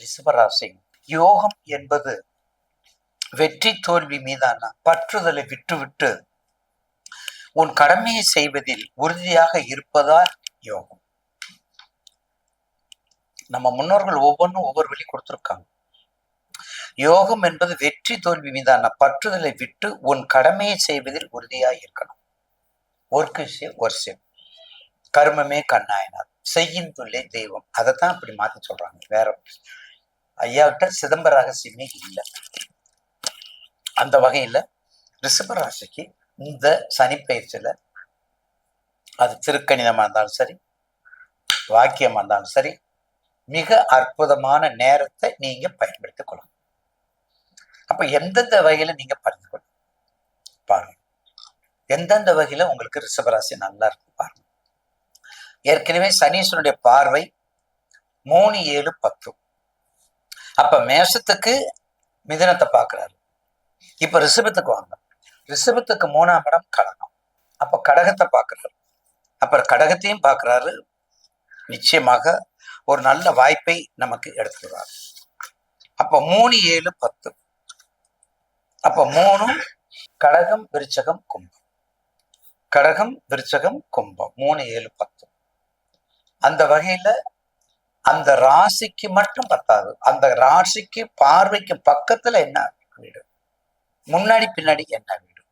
ரிஷபராசி. யோகம் என்பது வெற்றி தோல்வி மீதான பற்றுதலை விட்டுவிட்டு உன் கடமையை செய்வதில் உறுதியாக இருப்பதால் யோகம். நம்ம முன்னோர்கள் ஒவ்வொன்றும் ஒவ்வொரு வழி கொடுத்திருக்காங்க. யோகம் என்பது வெற்றி தோல்வி மீதான பற்றுதலை விட்டு உன் கடமையை செய்வதில் உறுதியாக இருக்கணும். ஒர்க்கு ஒர்ஷிப், கர்மமே கண்ணாயினார், செய்யின் தொல்லை தெய்வம். அதைத்தான் அப்படி மாத்தி சொல்றாங்க. வேற ஐயாவிட்ட சிதம்பர ரகசியமே இல்லை. அந்த வகையில ரிஷபராசிக்கு இந்த சனி பயிற்சியில அது திருக்கணிதமா இருந்தாலும் சரி, வாக்கியமா இருந்தாலும் சரி, மிக அற்புதமான நேரத்தை நீங்க பயன்படுத்திக் கொள்ளணும். அப்ப எந்தெந்த வகையில நீங்க பறிந்து கொள்ளணும் பாருங்க. எந்தெந்த வகையில உங்களுக்கு ரிஷபராசி நல்லா இருக்கு பாருங்க. ஏற்கனவே சனீஸ்வரனுடைய பார்வை 3, 7, 10. அப்ப மேஷத்துக்கு மிதுனத்தை பார்க்கிறாரு. இப்ப ரிஷபத்துக்கு வாங்க. ரிஷபத்துக்கு 3ஆம் இடம் கடகம். அப்ப கடகத்தை பார்க்கிறாரு. அப்புறம் கடகத்தையும் பார்க்கிறாரு. நிச்சயமாக ஒரு நல்ல வாய்ப்பை நமக்கு எடுத்துக்கிறார். அப்ப 3, 7, 10. அப்ப 3 கடகம், விருச்சகம், கும்பம். கடகம், விருச்சகம், கும்பம். 3, 7, 10. அந்த வகையில அந்த ராசிக்கு மட்டும் பத்தாது. அந்த ராசிக்கு பார்வைக்கு பக்கத்துல என்ன வீடு, முன்னாடி பின்னாடி என்ன வீடு,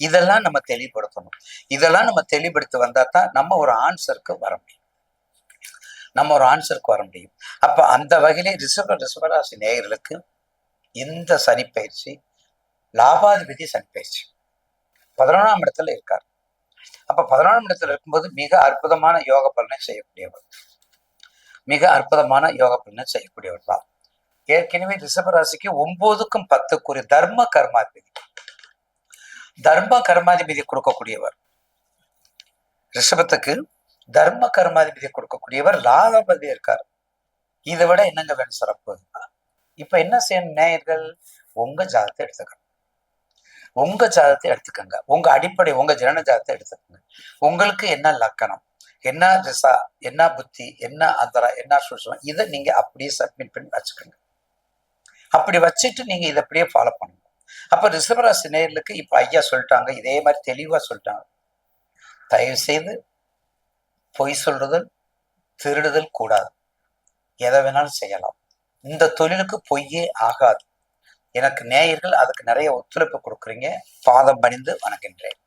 இதெல்லாம் நம்ம தெளிவுபடுத்தணும். இதெல்லாம் நம்ம தெளிவுபடுத்தி வந்தா தான் நம்ம ஒரு ஆன்சருக்கு வர முடியும். அப்ப அந்த வகையிலே ரிஷபராசி நேயர்களுக்கு இந்த சனி பயிற்சி லாபாதிபதி சனி பயிற்சி 11ஆம் இடத்துல இருக்கார். அப்ப 11ஆம் இடத்துல இருக்கும்போது மிக அற்புதமான யோக பலனை செய்யக்கூடியவர் தான். ஏற்கனவே ரிஷபராசிக்கு 9க்கும் 10க்குரிய தர்ம கர்மாதிபதி கொடுக்கக்கூடியவர். ரிஷபத்துக்கு தர்ம கர்மாதிபதி கொடுக்கக்கூடியவர் லாபாதிபதி இருக்கார். இதை விட என்னங்க வேணும் சிறப்பு? இப்ப என்ன செய்யணும் நேயர்கள்? உங்க ஜாதகத்தை எடுத்துக்கங்க. உங்க அடிப்படை, உங்க ஜனன ஜாதகத்தை எடுத்துக்கங்க. உங்களுக்கு என்ன லக்கணம், என்ன திசா, என்ன புத்தி, என்ன அந்தரா, என்ன சூட்சமம், இதை நீங்க அப்படியே சப்மிட் பண்ணி வச்சுக்கோங்க. அப்படி வச்சுட்டு நீங்க இதை அப்படியே ஃபாலோ பண்ணுங்க. அப்ப ரிஷபராசி நேயர்களுக்கு இப்ப ஐயா சொல்லிட்டாங்க, இதே மாதிரி தெளிவா சொல்லிட்டாங்க. தயவு செய்து பொய் சொல்றதல், திருடுதல் கூடாது. எதை வேணாலும் செய்யலாம். இந்த தொழிலுக்கு பொய்யே ஆகாது. எனக்கு நேயர்கள் அதுக்கு நிறைய ஒத்துழைப்பு கொடுக்குறீங்க. பாதம் பணிந்து வணங்குகின்றேன்.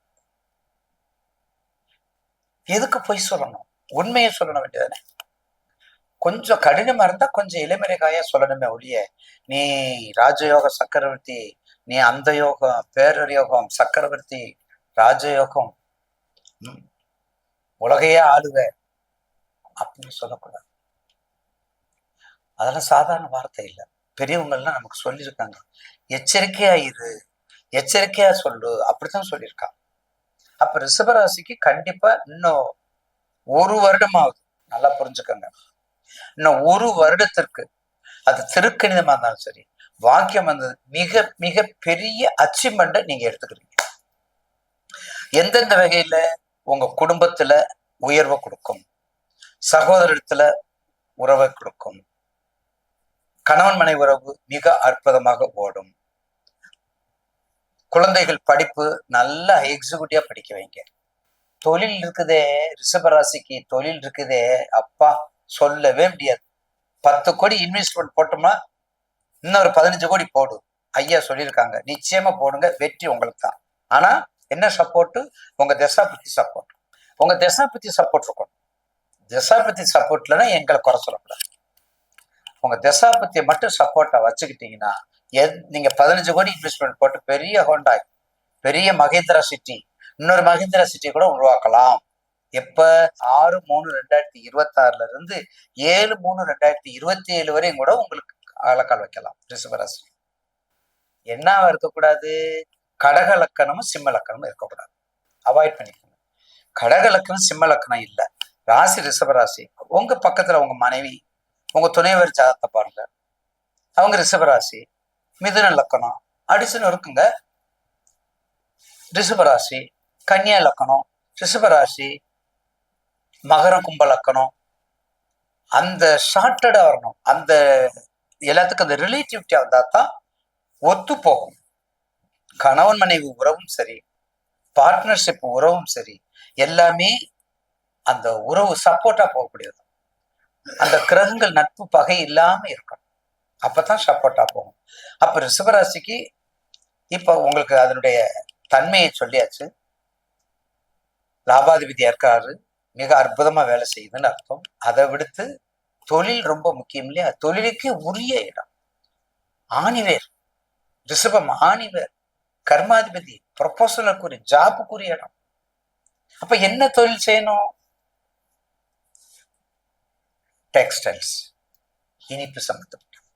எதுக்கு பொய் சொல்லணும்? உண்மையை சொல்லணும் வேண்டியதானே. கொஞ்சம் கடினமா இருந்தா கொஞ்சம் இளமறைகாயா சொல்லணுமே ஒழிய, நீ ராஜயோக சக்கரவர்த்தி, நீ அந்த யோகம், பேரர் யோகம், சக்கரவர்த்தி, ராஜயோகம், உலகையே ஆளுவ அப்படின்னு சொல்லக்கூடாது. அதெல்லாம் சாதாரண வார்த்தை இல்லை. பெரியவங்கள்லாம் நமக்கு சொல்லியிருக்காங்க. எச்சரிக்கையா இரு, எச்சரிக்கையா சொல்லு, அப்படித்தான் சொல்லியிருக்காங்க. அப்ப ரிஷபராசிக்கு கண்டிப்பா இன்னும் 1 வருடமாவது, நல்லா புரிஞ்சுக்கங்க, இன்னும் 1 வருடத்திற்கு அது திருக்கணிதமா இருந்தாலும் சரி, வாக்கியம் வந்தது மிக மிக பெரிய அச்சீவ்மெண்ட்டை நீங்க எடுத்துக்கிறீங்க. எந்தெந்த வகையில? உங்க குடும்பத்துல உயர்வை கொடுக்கும், சகோதரத்துல உறவை கொடுக்கும், கணவன் மனை உறவு மிக அற்புதமாக ஓடும், குழந்தைகள் படிப்பு நல்லா எக்ஸிக்யூட்டிவா படிக்க வைங்க. தொழில் இருக்குதே, ரிஷபராசிக்கு தொழில் இருக்குதே, அப்பா சொல்லவே முடியாது. 10 கோடி இன்வெஸ்ட்மெண்ட் போட்டோம்னா இன்னொரு 15 கோடி போடு. ஐயா சொல்லியிருக்காங்க, நிச்சயமா போடுங்க, வெற்றி உங்களுக்கு தான். ஆனா என்ன சப்போர்ட்? உங்க தசாபுத்தி சப்போர்ட். உங்க தசாபுத்தி சப்போர்ட் இருக்கணும். தசாபுத்தி சப்போர்ட் இல்லைன்னா எங்களை குறை சொல்லக்கூடாது. உங்க தசாபத்தியை மட்டும் சப்போர்ட்டா வச்சுக்கிட்டீங்கன்னா, நீங்க 15 கோடி இன்வெஸ்ட்மெண்ட் போட்டு பெரிய ஹோண்டாய், பெரிய மகேந்திரா சிட்டி, இன்னொரு மகேந்திரா சிட்டி கூட உருவாக்கலாம். எப்ப? 6/3/2026 இருந்து 7/3/2027 வரையும் கூட உங்களுக்கு அலக்கால் வைக்கலாம். ரிஷபராசி என்னவா இருக்கக்கூடாது? கடக லக்கணமும் சிம்ம லக்கணமும் இருக்கக்கூடாது. அவாய்ட் பண்ணிக்கோங்க. கடக லக்கணம் சிம்ம லக்கணம் இல்லை. ராசி ரிஷபராசி. உங்க பக்கத்துல உங்க மனைவி, உங்க துணைவர் ஜாதகத்தை பாருங்க. அவங்க ரிஷபராசி, மிதுன லக்கணம் அடிச்சுன்னு இருக்குங்க. ரிஷபராசி கன்னியா லக்கணம், ரிஷபராசி மகரம் கும்ப லக்கணம். அந்த ஷார்ட்டடா வரணும். அந்த எல்லாத்துக்கும் அந்த ரிலேட்டிவிட்டியா வந்தா தான் ஒத்து போகும். கணவன் மனைவி உறவும் சரி, பார்ட்னர்ஷிப் உறவும் சரி, எல்லாமே அந்த உறவு சப்போர்ட்டா போகக்கூடியது. அந்த கிரகங்கள் நட்பு பகை இல்லாம இருக்கணும், அப்பதான் சப்போர்ட்டா போகும். அப்ப ரிஷபராசிக்கு இப்ப உங்களுக்கு அதனுடைய தன்மையை சொல்லியாச்சு. லாபாதிபதியா இருக்காரு, மிக அற்புதமா வேலை செய்யுதுன்னு அர்த்தம். அதை விடுத்து தொழில் ரொம்ப முக்கியம் இல்லையா? தொழிலுக்கு உரிய இடம் ஆணிவேர், ரிஷபம் ஆணிவேர், கர்மாதிபதி, ப்ரொபோசலுக்குரிய ஜாபுக்குரிய இடம். அப்ப என்ன தொழில் செய்யணும்? டெக்ஸ்டைல்ஸ், இனிப்பு சம்பந்தப்பட்டது,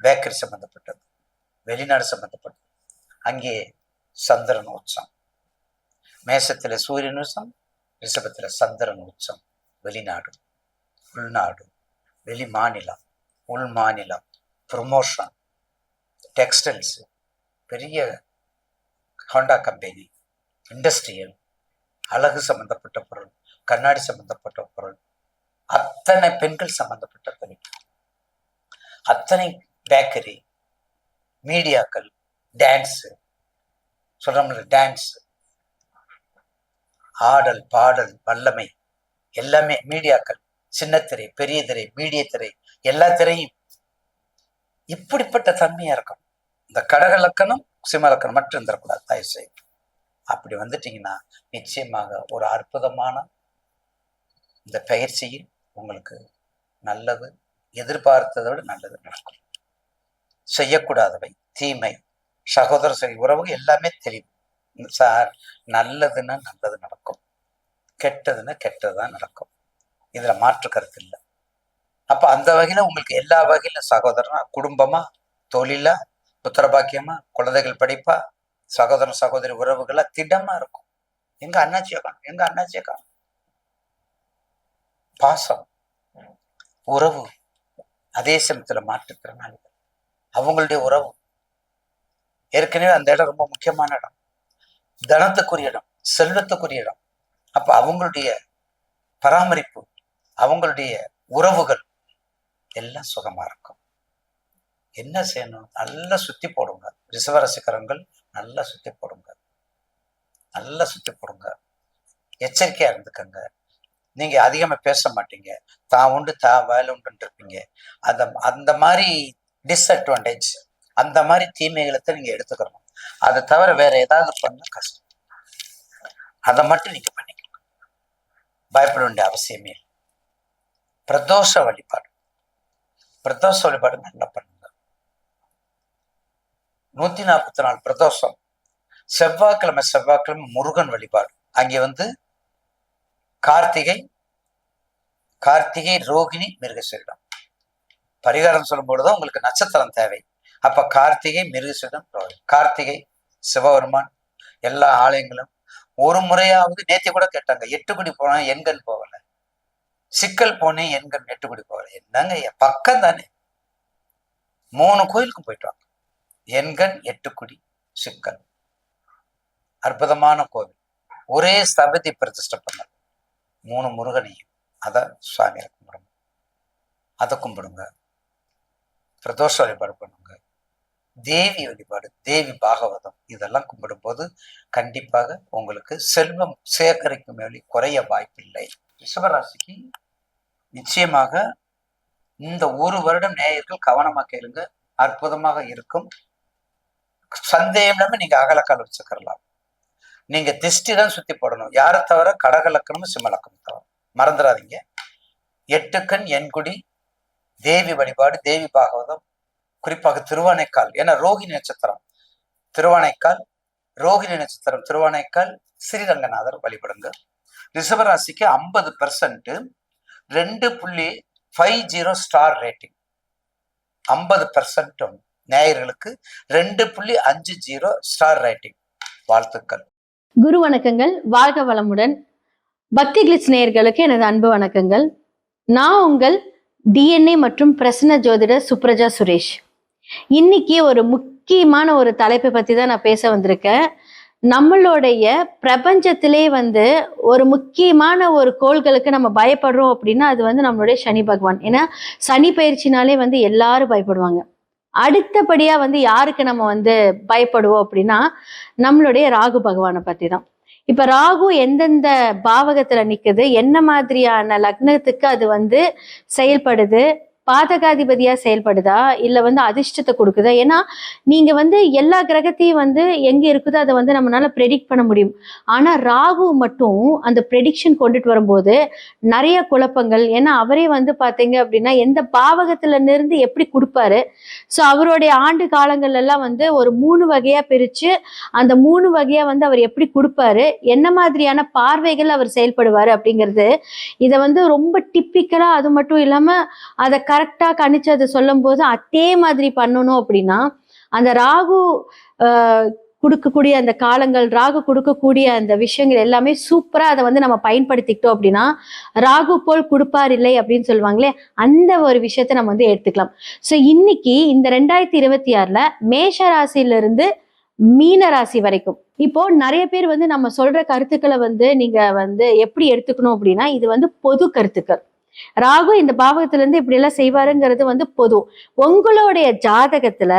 பேக்கரி சம்பந்தப்பட்டது, வெளிநாடு சம்பந்தப்பட்டது. அங்கே சந்திரன் உச்சம், மேசத்துல சூரியன் உச்சம், ரிஷபத்துல சந்திரன் உச்சம். வெளிநாடு, உள்நாடு, வெளி மாநிலம், உள் மாநிலம், ப்ரொமோஷன், டெக்ஸ்டைல்ஸ், பெரிய ஹோண்டா கம்பெனி, இண்டஸ்ட்ரியல், அழகு சம்பந்தப்பட்ட பொருள், கண்ணாடி சம்பந்தப்பட்ட பொருள், அத்தனை பெண்கள் சம்பந்தப்பட்ட தொழில், அத்தனை பேக்கரி, மீடியாக்கள், டான்ஸ் சொல்றோம்ல, டான்ஸ், ஆடல் பாடல் வல்லமை, எல்லாமே மீடியாக்கள், சின்ன திரை, பெரிய திரை, மீடிய திரை, எல்லா திரையும் இப்படிப்பட்ட தன்மையா இருக்கும். இந்த கடக லக்கணம் சிம்ம லக்கணம் மட்டும் இருந்துடக்கூடாது, தயவு செய்து. அப்படி வந்துட்டீங்கன்னா நிச்சயமாக ஒரு அற்புதமான இந்த பயிற்சியில் உங்களுக்கு நல்லது, எதிர்பார்த்ததை விட நல்லது நடக்கும். செய்யக்கூடாதவை, தீமை, சகோதர சரி உறவுகள் எல்லாமே தெளிவு. சார், நல்லதுன்னா நல்லது நடக்கும், கெட்டதுன்னா கெட்டதுதான் நடக்கும், இதுல மாற்று கருத்து இல்லை. அப்ப அந்த வகையில உங்களுக்கு எல்லா வகையில சகோதரனா, குடும்பமா, தொழிலா, புத்திரபாக்கியமா, குழந்தைகள் படிப்பா, சகோதரன் சகோதரி உறவுகளா திடமா இருக்கும். எங்க அண்ணாச்சியை காணும், எங்க அண்ணாச்சியை காணும். பாசம், உறவு, அதே சமயத்துல மாற்றுத்திறனாளிகள், அவங்களுடைய உறவு, ஏற்கனவே அந்த இடம் ரொம்ப முக்கியமான இடம், தனத்துக்குரிய இடம், செல்வத்துக்குரிய இடம். அப்ப அவங்களுடைய பராமரிப்பு, அவங்களுடைய உறவுகள் எல்லாம் சுகமா இருக்கும். என்ன செய்யணும்? நல்லா சுத்தி போடுங்க. ரிஷபராசிக்காரங்கள் நல்லா சுத்தி போடுங்க, நல்லா சுத்தி போடுங்க. எச்சரிக்கையா இருந்துக்கங்க. நீங்க அதிகமா பேச மாட்டீங்க, தான் உண்டு தான் வேலை உண்டுன்னு இருப்பீங்க. அந்த அந்த மாதிரி டிஸ்அட்வான்டேஜ், அந்த மாதிரி தீமைகளை நீங்க எடுத்துக்கணும். அதை தவிர வேற ஏதாவது பண்ண கஷ்டம். அதை மட்டும் நீங்க பண்ணிக்கணும், பயப்பட வேண்டிய அவசியமே இல்லை. பிரதோஷ வழிபாடு, பிரதோஷ வழிபாடு நல்லா பண்ணுங்க. 144 பிரதோஷம், செவ்வாய்க்கிழமை முருகன் வழிபாடு. அங்கே கார்த்திகை, ரோகிணி, மிருகசீரிடம் பரிகாரம் சொல்லும் பொழுதுதான் உங்களுக்கு நட்சத்திரம் தேவை. அப்ப கார்த்திகை, மிருகசீரிடம், ரோகிணி. கார்த்திகை சிவபெருமான், எல்லா ஆலயங்களும் ஒரு முறையாவது, நேத்தி கூட கேட்டாங்க, 8 குடி போனேன் எண்கண் போகல, சிக்கல் போனேன் எண்கண் 8 குடி போகல. என்னங்க, பக்கம் தானே, 3 கோயிலுக்கும் போயிட்டு வாங்க. எண்கண், 8 குடி, சிக்கல், அற்புதமான கோவில். ஒரே ஸ்தபதி பிரதிஷ்டை பண்ணது, 3 முருகனையும். அத சுவாமியை கும்பிடுங்க, அதை கும்பிடுங்க. பிரதோஷ வழிபாடு பண்ணுங்க, தேவி வழிபாடு, தேவி பாகவதம், இதெல்லாம் கும்பிடும் போது கண்டிப்பாக உங்களுக்கு செல்வம் சேகரிக்கும் மேலே குறைய வாய்ப்பில்லை. ரிஷபராசிக்கு நிச்சயமாக இந்த 1 வருடம் நேயர்கள் கவனமா கேளுங்க, அற்புதமாக இருக்கும். சந்தேகம் இல்லாம நீங்க அகலக்கால் வச்சுக்கலாம். நீங்க திஷ்டி தான் சுத்தி போடணும். யாரை தவிர? கடக லக்கணமும் சிம்ம லக்கணம் தவிர. மறந்துடாதீங்க. 8 கண் எண்குடி, தேவி வழிபாடு, தேவி பாகவதம், குறிப்பாக திருவானைக்கால். ஏன்னா ரோகிணி நட்சத்திரம் திருவானைக்கால், ரோகிணி நட்சத்திரம் திருவானைக்கால், ஸ்ரீரங்கநாதர் வழிபடுங்க. ரிஷபராசிக்கு 50% 2.50 ஸ்டார் ரேட்டிங். 50% நேயர்களுக்கு 2.50 ஸ்டார் ரேட்டிங். வாழ்த்துக்கள். குரு வணக்கங்கள். வாழ்க வளமுடன். பக்தி கிளிட்ஸ் நேயர்களுக்கு எனது அன்பு வணக்கங்கள். நான் உங்கள் டிஎன்ஏ மற்றும் பிரசன்ன ஜோதிடர் சுப்ரஜா சுரேஷ். இன்னைக்கு ஒரு முக்கியமான ஒரு தலைப்பை பத்தி தான் நான் பேச வந்திருக்கேன். நம்மளுடைய பிரபஞ்சத்திலே ஒரு முக்கியமான ஒரு கோள்களுக்கு நம்ம பயப்படுறோம் அப்படின்னா அது நம்மளுடைய சனி பகவான். ஏன்னா சனி பயிற்சினாலே எல்லாரும் பயப்படுவாங்க. அடுத்தபடியா வந்து யாருக்கு நம்ம வந்து பயப்படுவோம் அப்படின்னா நம்மளுடைய ராகு பகவானை பத்தி தான். இப்ப ராகு எந்தெந்த பாவகத்துல நிக்குது, என்ன மாதிரியான லக்னத்துக்கு அது வந்து செயல்படுது, பாதகாதிபதியா செயல்படுதா இல்ல வந்து அதிர்ஷ்டத்தை கொடுக்குதா? ஏன்னா நீங்க வந்து எல்லா கிரகத்தையும் வந்து எங்க இருக்குதோ அதை வந்து நம்மளால ப்ரெடிக்ட் பண்ண முடியும். ஆனா ராகு மட்டும் அந்த ப்ரெடிக்ஷன் கொண்டுட்டு வரும்போது நிறைய குழப்பங்கள். ஏன்னா அவரே வந்து பாத்தீங்க அப்படின்னா எந்த பாவகத்துல இருந்து எப்படி கொடுப்பாரு. ஸோ அவருடைய ஆண்டு காலங்கள் எல்லாம் வந்து ஒரு 3 வகையா பிரிச்சு அந்த 3 வகையா வந்து அவர் எப்படி கொடுப்பாரு, என்ன மாதிரியான பார்வைகள் அவர் செயல்படுவாரு அப்படிங்கிறது இதை வந்து ரொம்ப டிப்பிக்கலா, அது மட்டும் இல்லாம அதை கரெக்டா கணிச்சு அதை சொல்லும் போது அதே மாதிரி பண்ணணும் அப்படின்னா அந்த ராகு கொடுக்கக்கூடிய அந்த காலங்கள், ராகு கொடுக்கக்கூடிய அந்த விஷயங்கள் எல்லாமே சூப்பரா அதை வந்து நம்ம பயன்படுத்திக்கிட்டோம் அப்படின்னா ராகு போல் கொடுப்பார் இல்லை அப்படின்னு சொல்லுவாங்களே, அந்த ஒரு விஷயத்த நம்ம வந்து எடுத்துக்கலாம். ஸோ இன்னைக்கு இந்த 2026ல மேஷ ராசியிலிருந்து மீன ராசி வரைக்கும் இப்போ நிறைய பேர் வந்து நம்ம சொல்ற கருத்துக்களை வந்து நீங்க வந்து எப்படி எடுத்துக்கணும் அப்படின்னா இது வந்து பொது கருத்துக்கள். ராகு இந்த பாவகத்துல இருந்து இப்படி எல்லாம் செய்வாருங்கிறது வந்து பொது. உங்களுடைய ஜாதகத்துல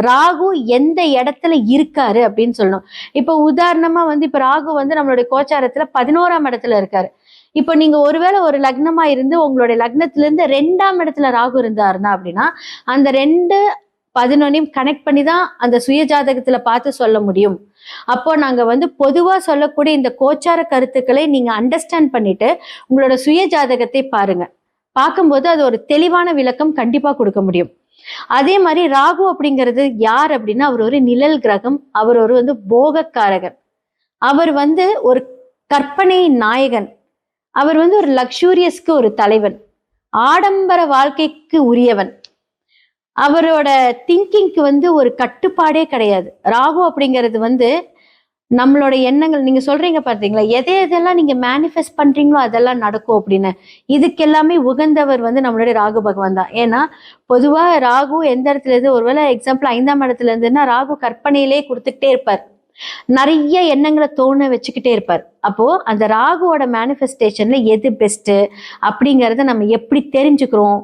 ராகு எந்த இடத்துல இருக்காரு அப்படின்னு சொல்லணும். இப்ப உதாரணமா வந்து இப்ப ராகு வந்து நம்மளுடைய கோச்சாரத்துல 11ஆம் இடத்துல இருக்காரு. இப்ப நீங்க ஒருவேளை ஒரு லக்னமா இருந்து உங்களுடைய லக்னத்துல இருந்து 2ஆம் இடத்துல ராகு இருந்தாருன்னா அப்படின்னா அந்த 2, 11 கனெக்ட் பண்ணி தான் அந்த சுய ஜாதகத்துல பார்த்து சொல்ல முடியும். அப்போ நாங்க வந்து பொதுவா சொல்லக்கூடிய இந்த கோச்சார கருத்துக்களை நீங்க அண்டர்ஸ்டாண்ட் பண்ணிட்டு உங்களோட சுய ஜாதகத்தை பாருங்க. பார்க்கும்போது அது ஒரு தெளிவான விளக்கம் கண்டிப்பா கொடுக்க முடியும். அதே மாதிரி ராகு அப்படிங்கிறது யார் அப்படின்னா அவர் ஒரு நிழல் கிரகம். அவர் ஒரு வந்து போகக்காரகன். அவர் வந்து ஒரு கற்பனை நாயகன். அவர் வந்து ஒரு லக்ஸூரியஸ்க்கு ஒரு தலைவன், ஆடம்பர வாழ்க்கைக்கு உரியவன். அவரோட திங்கிங்க்கு வந்து ஒரு கட்டுப்பாடே கிடையாது. ராகு அப்படிங்கிறது வந்து நம்மளோட எண்ணங்கள், நீங்க சொல்றீங்க பார்த்தீங்களா, எதெல்லாம் நீங்க மேனிஃபெஸ்ட் பண்றீங்களோ அதெல்லாம் நடக்கும் அப்படின்னு. இதுக்கு எல்லாமே உகந்தவர் வந்து நம்மளுடைய ராகு பகவான் தான். ஏன்னா பொதுவா ராகு எந்த இடத்துல இருந்து, ஒருவேளை எக்ஸாம்பிள் 5ஆம் இடத்துல இருந்துன்னா ராகு கற்பனையிலே கொடுத்துக்கிட்டே இருப்பார், நிறைய எண்ணங்களை தோண வச்சுக்கிட்டே இருப்பார். அப்போ அந்த ராகுவோட மேனிஃபெஸ்டேஷன்ல எது பெஸ்ட் அப்படிங்கறத நம்ம எப்படி தெரிஞ்சுக்கிறோம்,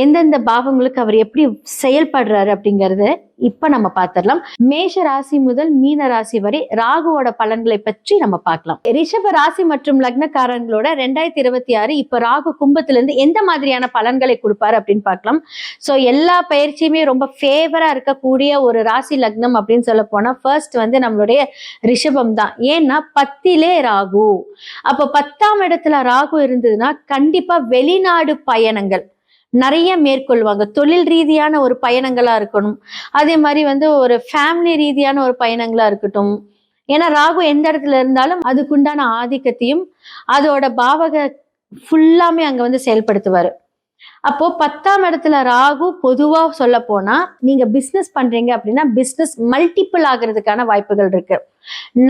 எந்தெந்த பாவங்களுக்கு அவர் எப்படி செயல்படுறாரு அப்படிங்கறத இப்ப நம்ம பார்த்திடலாம். மேஷ ராசி முதல் மீன ராசி வரை ராகுவோட பலன்களை பற்றி நம்ம பார்க்கலாம். ரிஷப ராசி மற்றும் லக்னக்காரங்களோட 2026 இப்ப ராகு கும்பத்திலிருந்து எந்த மாதிரியான பலன்களை கொடுப்பாரு அப்படின்னு பார்க்கலாம். சோ எல்லா பயிற்சியுமே ரொம்ப ஃபேவரா இருக்கக்கூடிய ஒரு ராசி லக்னம் அப்படின்னு சொல்ல போனா ஃபர்ஸ்ட் வந்து நம்மளுடைய ரிஷபம் தான். ஏன்னா 10லே ராகு. அப்ப 10ஆம் இடத்துல ராகு இருந்ததுன்னா கண்டிப்பா வெளிநாடு பயணங்கள் நிறைய மேற்கொள்வாங்க. தொழில் ரீதியான ஒரு பயணங்களா இருக்கணும், அதே மாதிரி வந்து ஒரு ஃபேமிலி ரீதியான ஒரு பயணங்களா இருக்கட்டும். ஏன்னா ராகு எந்த இடத்துல இருந்தாலும் அதுக்குண்டான ஆதிக்கத்தையும் அதோட பாவக ஃபுல்லாமே அங்க வந்து செயல்படுத்துவாரு. அப்போ 10ஆம் இடத்துல ராகு பொதுவா சொல்ல போனா நீங்க பிசினஸ் பண்றீங்க அப்படின்னா பிசினஸ் மல்டிபிள் ஆகிறதுக்கான வாய்ப்புகள் இருக்கு.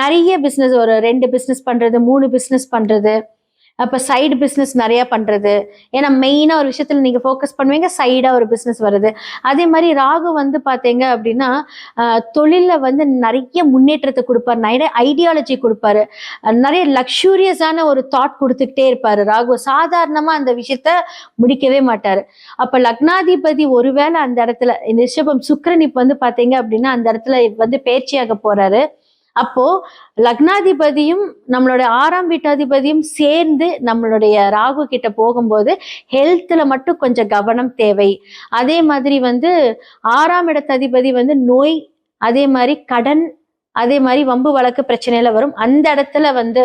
நிறைய பிசினஸ், ஒரு 2 பிசினஸ் பண்றது, 3 பிசினஸ் பண்றது, அப்ப சைடு பிசினஸ் நிறைய பண்றது. ஏன்னா மெயினா ஒரு விஷயத்துல நீங்க ஃபோக்கஸ் பண்ணுவீங்க, சைடா ஒரு பிசினஸ் வருது. அதே மாதிரி ராகு வந்து பாத்தீங்க அப்படின்னா தொழில வந்து நிறைய முன்னேற்றத்தை கொடுப்பாரு, நிறைய ஐடியாலஜி கொடுப்பாரு, நிறைய லக்ஸூரியஸான ஒரு தாட் கொடுத்துக்கிட்டே இருப்பாரு. ராகு சாதாரணமா அந்த விஷயத்த முடிக்கவே மாட்டாரு. அப்ப லக்னாதிபதி ஒருவேளை அந்த இடத்துல ரிஷபம் சுக்கிரன் இப்ப வந்து பாத்தீங்க அப்படின்னா அந்த இடத்துல வந்து பயிற்சியாக போறாரு. அப்போ லக்னாதிபதியும் நம்மளோட 6ஆம் வீட்டாதிபதியும் சேர்ந்து நம்மளுடைய ராகு கிட்ட போகும்போது ஹெல்த்ல மட்டும் கொஞ்சம் கவனம் தேவை. அதே மாதிரி வந்து 6ஆம் இடத்ததிபதி வந்து நோய், அதே மாதிரி கடன், அதே மாதிரி வம்பு வழக்கு பிரச்சனையில வரும். அந்த இடத்துல வந்து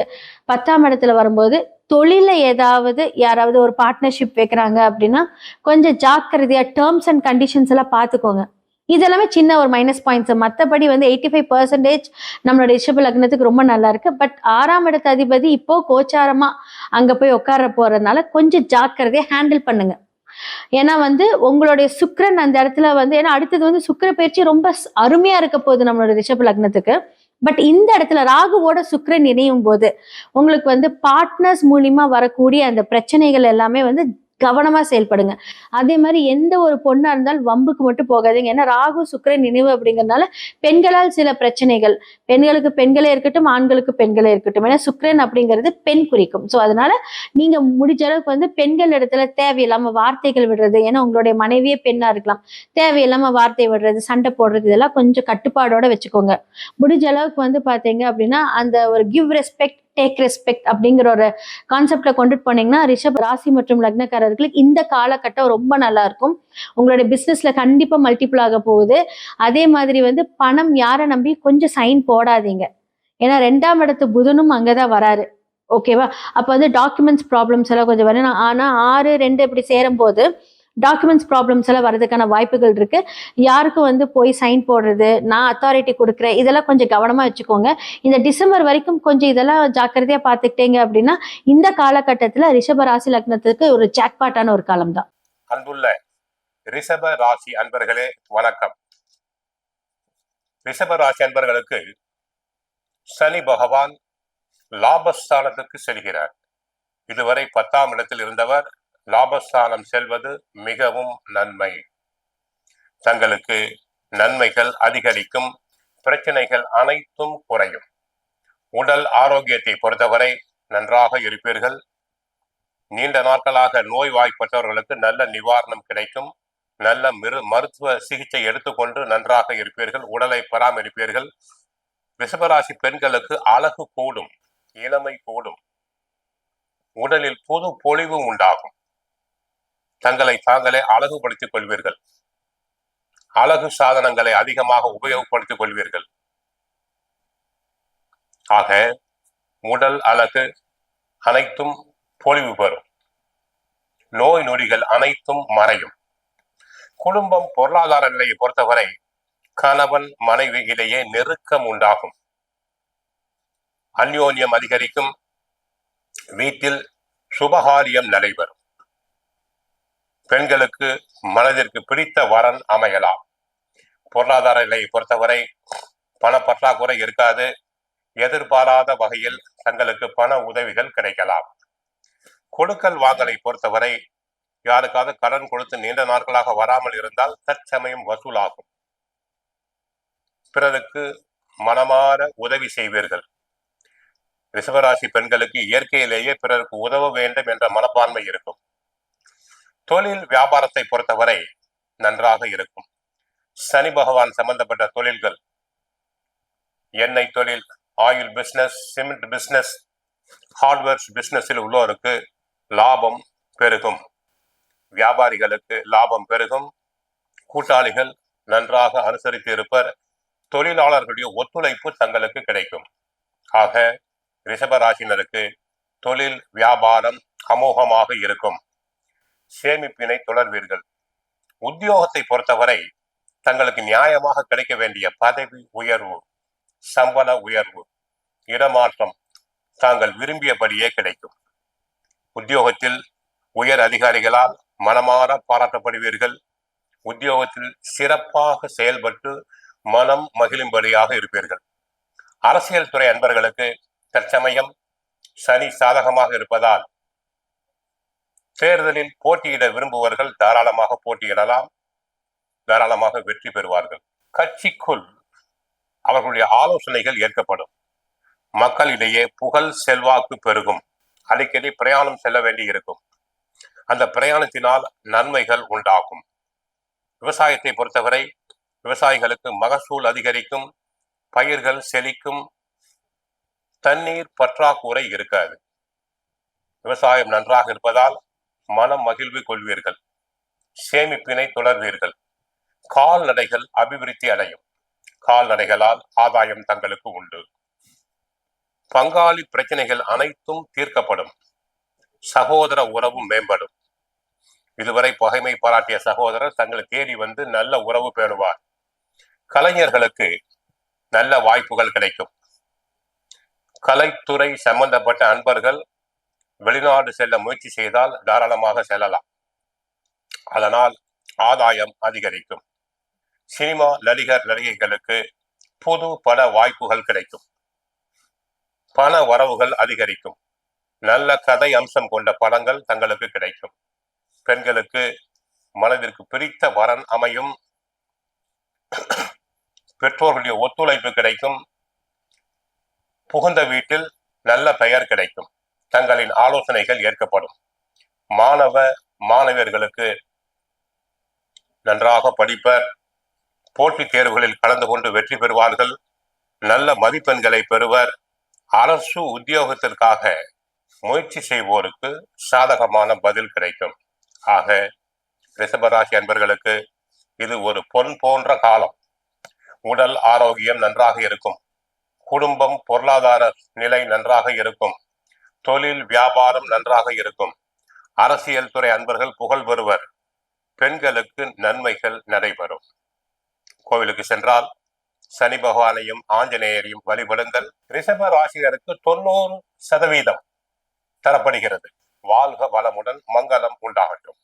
10ஆம் இடத்துல வரும்போது தொழில ஏதாவது யாராவது ஒரு பார்ட்னர்ஷிப் வைக்கிறாங்க அப்படின்னா கொஞ்சம் ஜாக்கிரதையா டேர்ம்ஸ் அண்ட் கண்டிஷன்ஸ் எல்லாம் பார்த்துக்கோங்க. இதெல்லாமே சின்ன ஒரு மைனஸ் பாயிண்ட்ஸ். மற்றபடி வந்து 85% நம்மளோட ரிஷப லக்னத்துக்கு ரொம்ப நல்லா இருக்கு. பட் 6ஆம் இடத்து அதிபதி இப்போ கோச்சாரமா அங்க போய் உட்கார போறதுனால கொஞ்சம் ஜாக்கிரதையா ஹேண்டில் பண்ணுங்க. ஏன்னா வந்து உங்களுடைய சுக்கிரன் அந்த இடத்துல வந்து, ஏன்னா அடுத்தது வந்து சுக்கிர பயிற்சி ரொம்ப அருமையா இருக்க போகுது நம்மளோட ரிஷப லக்னத்துக்கு. பட் இந்த இடத்துல ராகுவோட சுக்கிரன் இணையும் போது உங்களுக்கு வந்து பார்ட்னர்ஸ் மூலியமா வரக்கூடிய அந்த பிரச்சனைகள் எல்லாமே வந்து கவனமா செயல்படுங்க. அதே மாதிரி எந்த ஒரு பொண்ணா இருந்தாலும் வம்புக்கு மட்டும் போகாதீங்க. ஏன்னா ராகு சுக்கிரன் நினைவு அப்படிங்கறதுனால பெண்களால் சில பிரச்சனைகள், பெண்களுக்கு பெண்களே இருக்கட்டும், ஆண்களுக்கு பெண்களே இருக்கட்டும். ஏன்னா சுக்கிரன் அப்படிங்கிறது பெண் குறிக்கும். ஸோ அதனால நீங்க முடிஞ்ச அளவுக்கு வந்து பெண்கள் இடத்துல தேவையில்லாம வார்த்தைகள் விடுறது, ஏன்னா உங்களுடைய மனைவியே பெண்ணா இருக்கலாம், தேவையில்லாம வார்த்தை விடுறது, சண்டை போடுறது, இதெல்லாம் கொஞ்சம் கட்டுப்பாடோட வச்சுக்கோங்க. முடிஞ்ச அளவுக்கு வந்து பாத்தீங்க அப்படின்னா அந்த ஒரு கிவ் ரெஸ்பெக்ட் டேக் ரெஸ்பெக்ட் அப்படிங்கிற ஒரு கான்செப்ட்ல கொண்டுட்டு போனீங்கன்னா ரிஷப ராசி மற்றும் லக்னக்காரர்களுக்கு இந்த காலகட்டம் ரொம்ப நல்லா இருக்கும். உங்களுடைய பிசினஸ்ல கண்டிப்பா மல்டிபிள் ஆக போகுது. அதே மாதிரி வந்து பணம் யாரை நம்பி கொஞ்சம் சைன் போடாதீங்க. ஏன்னா 2ஆம் இடத்து புதனும் அங்கதான் வராரு. ஓகேவா? அப்ப வந்து டாக்குமெண்ட்ஸ் ப்ராப்ளம்ஸ் எல்லாம் கொஞ்சம் வரும். ஆனா 6, 2 இப்படி சேரும் போது டாக்குமெண்ட்ஸ் ப்ராப்ளம்ஸ் எல்லாம் வரதுக்கான வாய்ப்புகள் இருக்கு. யாருக்கும் வந்து போய் சைன் போடுறது, நான் அத்தாரிட்டி கொடுக்குறேன், இதெல்லாம் கொஞ்சம் கவனமா வச்சுக்கோங்க. இந்த டிசம்பர் வரைக்கும் கொஞ்சம் இதெல்லாம் ஜாக்கிரதையா பார்த்துக்கிட்டீங்க அப்படின்னா இந்த காலகட்டத்துல ரிஷப ராசி லக்னத்துக்கு ஒரு ஜாக்பாட்டான ஒரு காலம் தான். அன்புள்ள ரிஷப ராசி அன்பர்களே வணக்கம். ரிஷப ராசி அன்பர்களுக்கு சனி பகவான் லாபஸ்தானத்துக்கு செல்கிறார். இதுவரை 10ஆம் இடத்தில் இருந்தவர் லாபஸ்தானம் செல்வது மிகவும் நன்மை. தங்களுக்கு நன்மைகள் அதிகரிக்கும், பிரச்சனைகள் அனைத்தும் குறையும். உடல் ஆரோக்கியத்தை பொறுத்தவரை நன்றாக இருப்பீர்கள். நீண்ட நாட்களாக நோய்வாய்ப்பட்டவர்களுக்கு நல்ல நிவாரணம் கிடைக்கும். நல்ல மருத்துவ சிகிச்சை எடுத்துக்கொண்டு நன்றாக இருப்பீர்கள். உடலை பராமரிப்பீர்கள். ரிஷபராசி பெண்களுக்கு அழகு கூடும், இளமை கூடும், உடலில் புது பொலிவு உண்டாகும். தங்களை தாங்களே அழகுபடுத்திக் கொள்வீர்கள். அழகு சாதனங்களை அதிகமாக உபயோகப்படுத்திக் கொள்வீர்கள். ஆக உடல் அழகு அனைத்தும் பொலிவு பெறும். நோய் நொடிகள் அனைத்தும் மறையும். குடும்பம் பொருளாதார நிலையை பொறுத்தவரை கணவன் மனைவி இடையே நெருக்கம் உண்டாகும். அந்யோன்யம் அதிகரிக்கும். வீட்டில் சுபகாரியம் நடைபெறும். பெண்களுக்கு மனதிற்கு பிடித்த வரன் அமையலாம். பொருளாதார நிலையை பொறுத்தவரை பண பற்றாக்குறை இருக்காது. எதிர்பாராத வகையில் தங்களுக்கு பண உதவிகள் கிடைக்கலாம். கொடுக்கல் வாங்கலை பொறுத்தவரை யாருக்காவது கடன் கொடுத்து நீண்ட நாட்களாக வராமல் இருந்தால் தற்சமயம் வசூலாகும். பிறருக்கு மனமாற உதவி செய்வீர்கள். ரிஷபராசி பெண்களுக்கு இயற்கையிலேயே பிறருக்கு உதவ வேண்டும் என்ற மனப்பான்மை இருக்கும். தொழில் வியாபாரத்தை பொறுத்தவரை நன்றாக இருக்கும். சனி பகவான் சம்பந்தப்பட்ட தொழில்கள், எண்ணெய் தொழில், oil business, cement business, hardwares பிசினஸில் உள்ளோருக்கு லாபம் பெருகும். வியாபாரிகளுக்கு லாபம் பெருகும். கூட்டாளிகள் நன்றாக அனுசரித்து இருப்பர். தொழிலாளர்களுடைய ஒத்துழைப்பு தங்களுக்கு கிடைக்கும். ஆக ரிஷபராசினருக்கு தொழில் வியாபாரம் அமோகமாக இருக்கும். சேமிப்பினை தொடர்வீர்கள். உத்தியோகத்தை பொறுத்தவரை தங்களுக்கு நியாயமாக கிடைக்க வேண்டிய பதவி உயர்வு, சம்பள உயர்வு, இடமாற்றம் தாங்கள் விரும்பியபடியே கிடைக்கும். உத்தியோகத்தில் உயர் அதிகாரிகளால் மனமாற பாராட்டப்படுவீர்கள். உத்தியோகத்தில் சிறப்பாக செயல்பட்டு மனம் மகிழும்படியாக இருப்பீர்கள். அரசியல் துறை அன்பர்களுக்கு தற்சமயம் சனி சாதகமாக இருப்பதால் தேர்தலில் போட்டியிட விரும்புவர்கள் தாராளமாக போட்டியிடலாம், தாராளமாக வெற்றி பெறுவார்கள். கட்சிக்குள் அவர்களுடைய ஆலோசனைகள் ஏற்கப்படும். மக்களிடையே புகழ் செல்வாக்கு பெருகும். அடிக்கடி பிரயாணம் செல்ல வேண்டி இருக்கும். அந்த பிரயாணத்தினால் நன்மைகள் உண்டாகும். விவசாயத்தை பொறுத்தவரை விவசாயிகளுக்கு மகசூல் அதிகரிக்கும், பயிர்கள் செழிக்கும், தண்ணீர் பற்றாக்குறை இருக்காது. விவசாயம் நன்றாக இருப்பதால் மனம் மகிழ்வு கொள்வீர்கள். சேமிப்பினை தொடர்வீர்கள். கால்நடைகள் அபிவிருத்தி அடையும். கால்நடைகளால் ஆதாயம் தங்களுக்கு உண்டு. பங்காளி பிரச்சனைகள் அனைத்தும் தீர்க்கப்படும். சகோதர உறவு மேம்படும். இதுவரை பகைமை பாராட்டிய சகோதரர் தங்களை தேடி வந்து நல்ல உறவு பேணுவார். கலைஞர்களுக்கு நல்ல வாய்ப்புகள் கிடைக்கும். கலைத்துறை சம்பந்தப்பட்ட அன்பர்கள் வெளிநாடு செல்ல முயற்சி செய்தால் தாராளமாக செல்லலாம். அதனால் ஆதாயம் அதிகரிக்கும். சினிமா நடிகர் நடிகைகளுக்கு புது பட வாய்ப்புகள் கிடைக்கும். பண வரவுகள் அதிகரிக்கும். நல்ல கதை அம்சம் கொண்ட படங்கள் தங்களுக்கு கிடைக்கும். பெண்களுக்கு மனதிற்கு பிடித்த வரன் அமையும், பெற்றோர்களுடைய ஒத்துழைப்பு கிடைக்கும், புகுந்த வீட்டில் நல்ல பெயர் கிடைக்கும், தங்களின் ஆலோசனைகள் ஏற்கப்படும். மாணவ மாணவியர்களுக்கு நன்றாக படிப்பர், போட்டித் தேர்வுகளில் கலந்து கொண்டு வெற்றி பெறுவார்கள், நல்ல மதிப்பெண்களை பெறுவர். அரசு உத்தியோகத்திற்காக முயற்சி செய்வோருக்கு சாதகமான பதில் கிடைக்கும். ஆக ரிஷபராசி அன்பர்களுக்கு இது ஒரு பொன் போன்ற காலம். உடல் ஆரோக்கியம் நன்றாக இருக்கும், குடும்பம் பொருளாதார நிலை நன்றாக இருக்கும், தொழில் வியாபாரம் நன்றாக இருக்கும், அரசியல் துறை அன்பர்கள் புகழ் பெறுவர், பெண்களுக்கு நன்மைகள் நடைபெறும். கோவிலுக்கு சென்றால் சனி பகவானையும் ஆஞ்சநேயரையும் வழிபடுங்கள். ரிஷப ராசிகருக்கு 90% தரப்படுகிறது. வாழ்க வளமுடன், மங்களம் உண்டாகட்டும்.